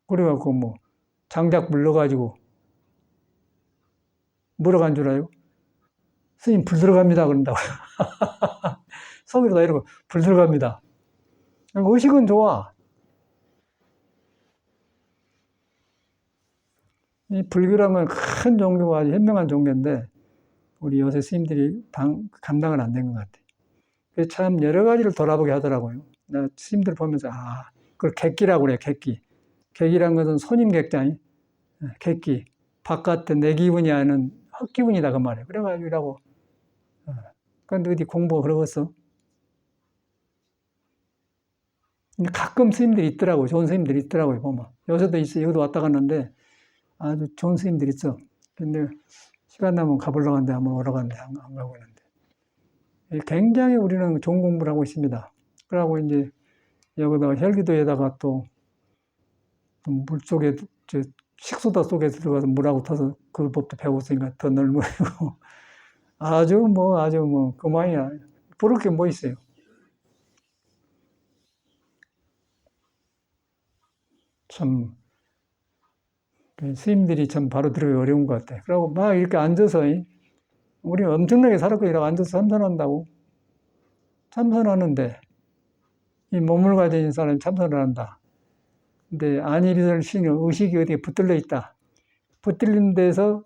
그래갖고 뭐 장작 물러가지고 뭐라고 한 줄 알아요? 스님 불 들어갑니다 그런다고요. 속에다 이러고 불 들어갑니다. 의식은 좋아. 이 불교라는 건 큰 종교가 아주 현명한 종교인데 우리 요새 스님들이 감당은 안 된 것 같아. 그래서 참 여러 가지를 돌아보게 하더라고요. 나 스님들 보면서 그걸 객기라고 그래. 객기란 것은 손님객장이 객기. 바깥에 내 기분이 아닌 헛기분이다 그 말이에요. 그래가지고 그런데 어디 공부가 그러겠어? 가끔 스님들이 있더라고요. 좋은 스님들이 있더라고요. 보면 요새도 있어. 여기도 왔다 갔는데 아주 좋은 스님들이 있어. 근데 시간 나면 가보려고 하는데 한번 오러 갔는데 안 가고 있는데 굉장히 우리는 좋은 공부를 하고 있습니다. 그러고 이제 여기다가 혈기도에다가 또 물 속에 식수다 속에 들어가서 물하고 터서 그 법도 배우고 있으니까 더 넓어지고 아주 뭐 그만이야. 부를 게 뭐 있어요. 참 스님들이 참 바로 들어가기 어려운 것 같아. 그리고 막 이렇게 앉아서 우리 엄청나게 살았고 이렇게 앉아서 참선한다고. 참선하는데 이 몸을 가진 사람이 참선을 한다. 근데 안일이설 신의 의식이 어디에 붙들려 있다. 붙들린 데서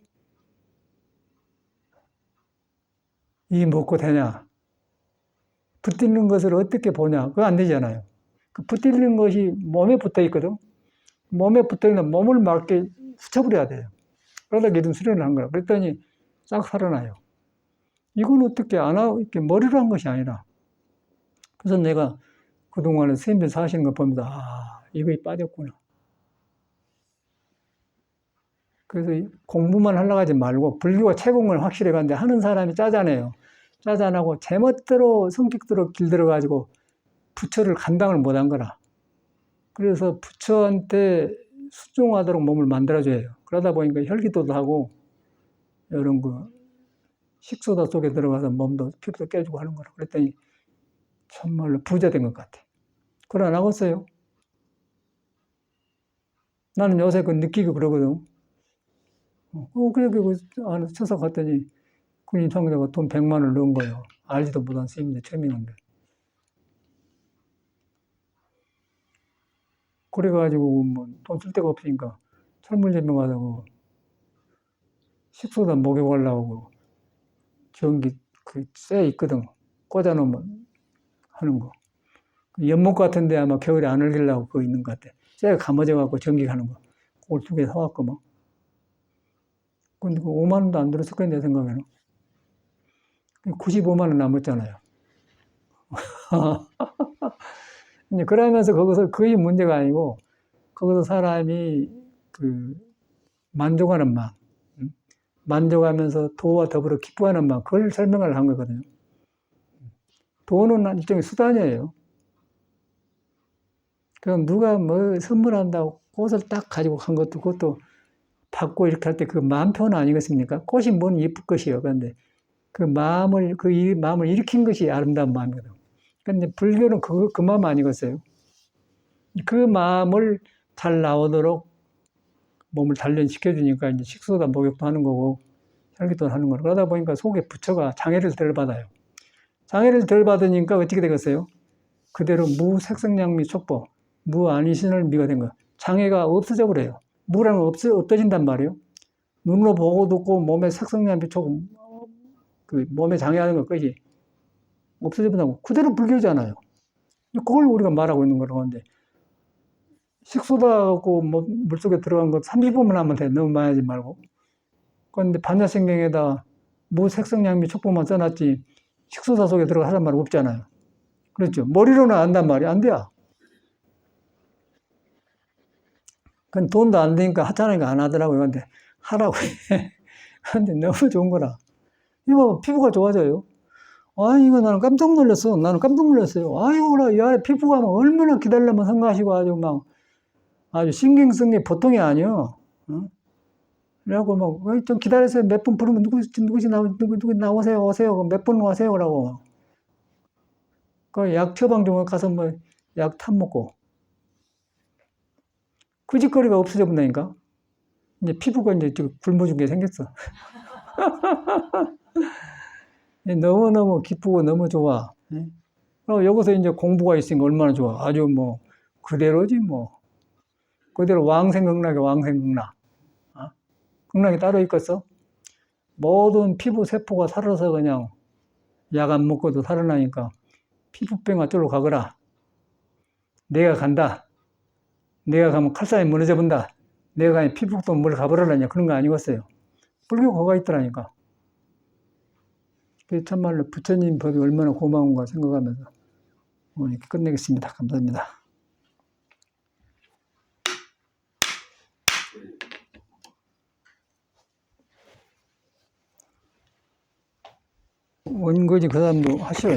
이 먹고 되냐? 붙들린 것을 어떻게 보냐? 그거 안 되잖아요. 그 붙들린 것이 몸에 붙어 있거든. 몸에 붙어 있는 몸을 막 이렇게 훑어버려야 돼요. 그러다 기름 수련을 한 거야. 그랬더니 싹 살아나요. 이건 어떻게 안 하고 이렇게 머리로 한 것이 아니라. 그래서 내가 그동안에 스님들 사시는 거 보면서 이거에 빠졌구나. 그래서 공부만 하려고 하지 말고 불교가 채공을 확실히 가는데 하는 사람이 짜잔해요. 짜잔하고 제멋대로 성격대로 길들어가지고 부처를 감당을 못한 거라. 그래서 부처한테 순종하도록 몸을 만들어줘야 해요. 그러다 보니까 혈기도도 하고 이런 거 식소다 속에 들어가서 몸도 피부도 깨지고 하는 거라. 그랬더니 정말로 부자 된 것 같아. 그걸 안 하겠어요? 나는 요새 그 느끼고 그러거든. 그래, 쳐서 갔더니 군인 상대가 돈 100만 원을 넣은 거예요. 알지도 못한 스님인데 처음 있는데. 그래가지고 뭐 돈 쓸 데가 없으니까 철물점에 가서 식소다 목욕하려고 전기 쇠 있거든. 꽂아놓으면 하는 거. 연못 같은데 아마 겨울에 안 얼기려고 그거 있는 것 같아. 쇠가 감아져갖고 전기 가는 거. 그걸 2개 사왔고 뭐. 근데 그 5만 원도 안 들었을 거야, 내 생각에는. 95만 원 남았잖아요. 그러면서 거기서 거의 문제가 아니고, 거기서 사람이 만족하는 마음, 만족하면서 도와 더불어 기뻐하는 마음, 그걸 설명을 한 거거든요. 도는 일종의 수단이에요. 그럼 누가 뭐 선물한다고 꽃을 딱 가지고 간 것도 그것도 받고 이렇게 할 때 그 마음 표현 아니겠습니까? 꽃이 뭔 예쁠 것이요. 그런데 그 마음을 일으킨 것이 아름다운 마음이거든. 근데 불교는 그 마음 아니겠어요? 그 마음을 잘 나오도록 몸을 단련시켜주니까 이제 식소다 목욕도 하는 거고 혈기도 하는 거고 그러다 보니까 속에 부처가 장애를 덜 받아요. 장애를 덜 받으니까 어떻게 되겠어요? 그대로 무색성량미 촉보, 무안이신을 미가 된 거야. 장애가 없어져 버려요. 무라는 없어진단 말이에요. 눈으로 보고 듣고 몸에 색성량미 촉, 몸에 장애하는 것까지 없어져 버린다고. 그대로 불교잖아요. 그걸 우리가 말하고 있는 거라는데 식소다하고 물속에 들어간 거 30분만 하면 돼. 너무 많이 하지 말고. 그런데 반야생경에다 무색성량미 촉보만 써놨지 식소다 속에 들어가 하란 말 없잖아요. 그렇죠. 머리로는 안단 말이야. 안 돼요. 그건 돈도 안 되니까 하찮으니까 안 하더라고요. 근데 하라고 해. 근데 너무 좋은 거라. 이거 피부가 좋아져요. 이거 나는 깜짝 놀랐어. 나는 깜짝 놀랐어요. 아이고, 야, 피부가 막 얼마나 기다리려면 성가시고 아주 신경 쓴 게 보통이 아니요. 그래갖고 좀 기다리세요. 몇 분 부르면 누구지 나오세요. 오세요. 몇 분 오세요. 라고. 그 약 처방주면 가서 약 타 먹고. 그 짓거리가 없어져 본다니까. 이제 피부가 이제 굶어준 게 생겼어. 너무너무 기쁘고 너무 좋아. 그리고 여기서 이제 공부가 있으니까 얼마나 좋아. 아주 그대로지 그대로 왕생극락에 왕생극락. 극락이 따로 있겠어? 모든 피부 세포가 살아서 그냥 약 안 먹고도 살아나니까 피부병 어쩌러 가거라. 내가 간다. 내가 가면 칼싸움이 무너져 본다. 내가 가면 피부도 뭘 가버리려냐. 그런 거 아니겠어요. 불교가 있더라니까. 참말로 부처님 법이 얼마나 고마운가 생각하면서 오늘 이렇게 끝내겠습니다. 감사합니다. 원거지 그 사람도 하시오.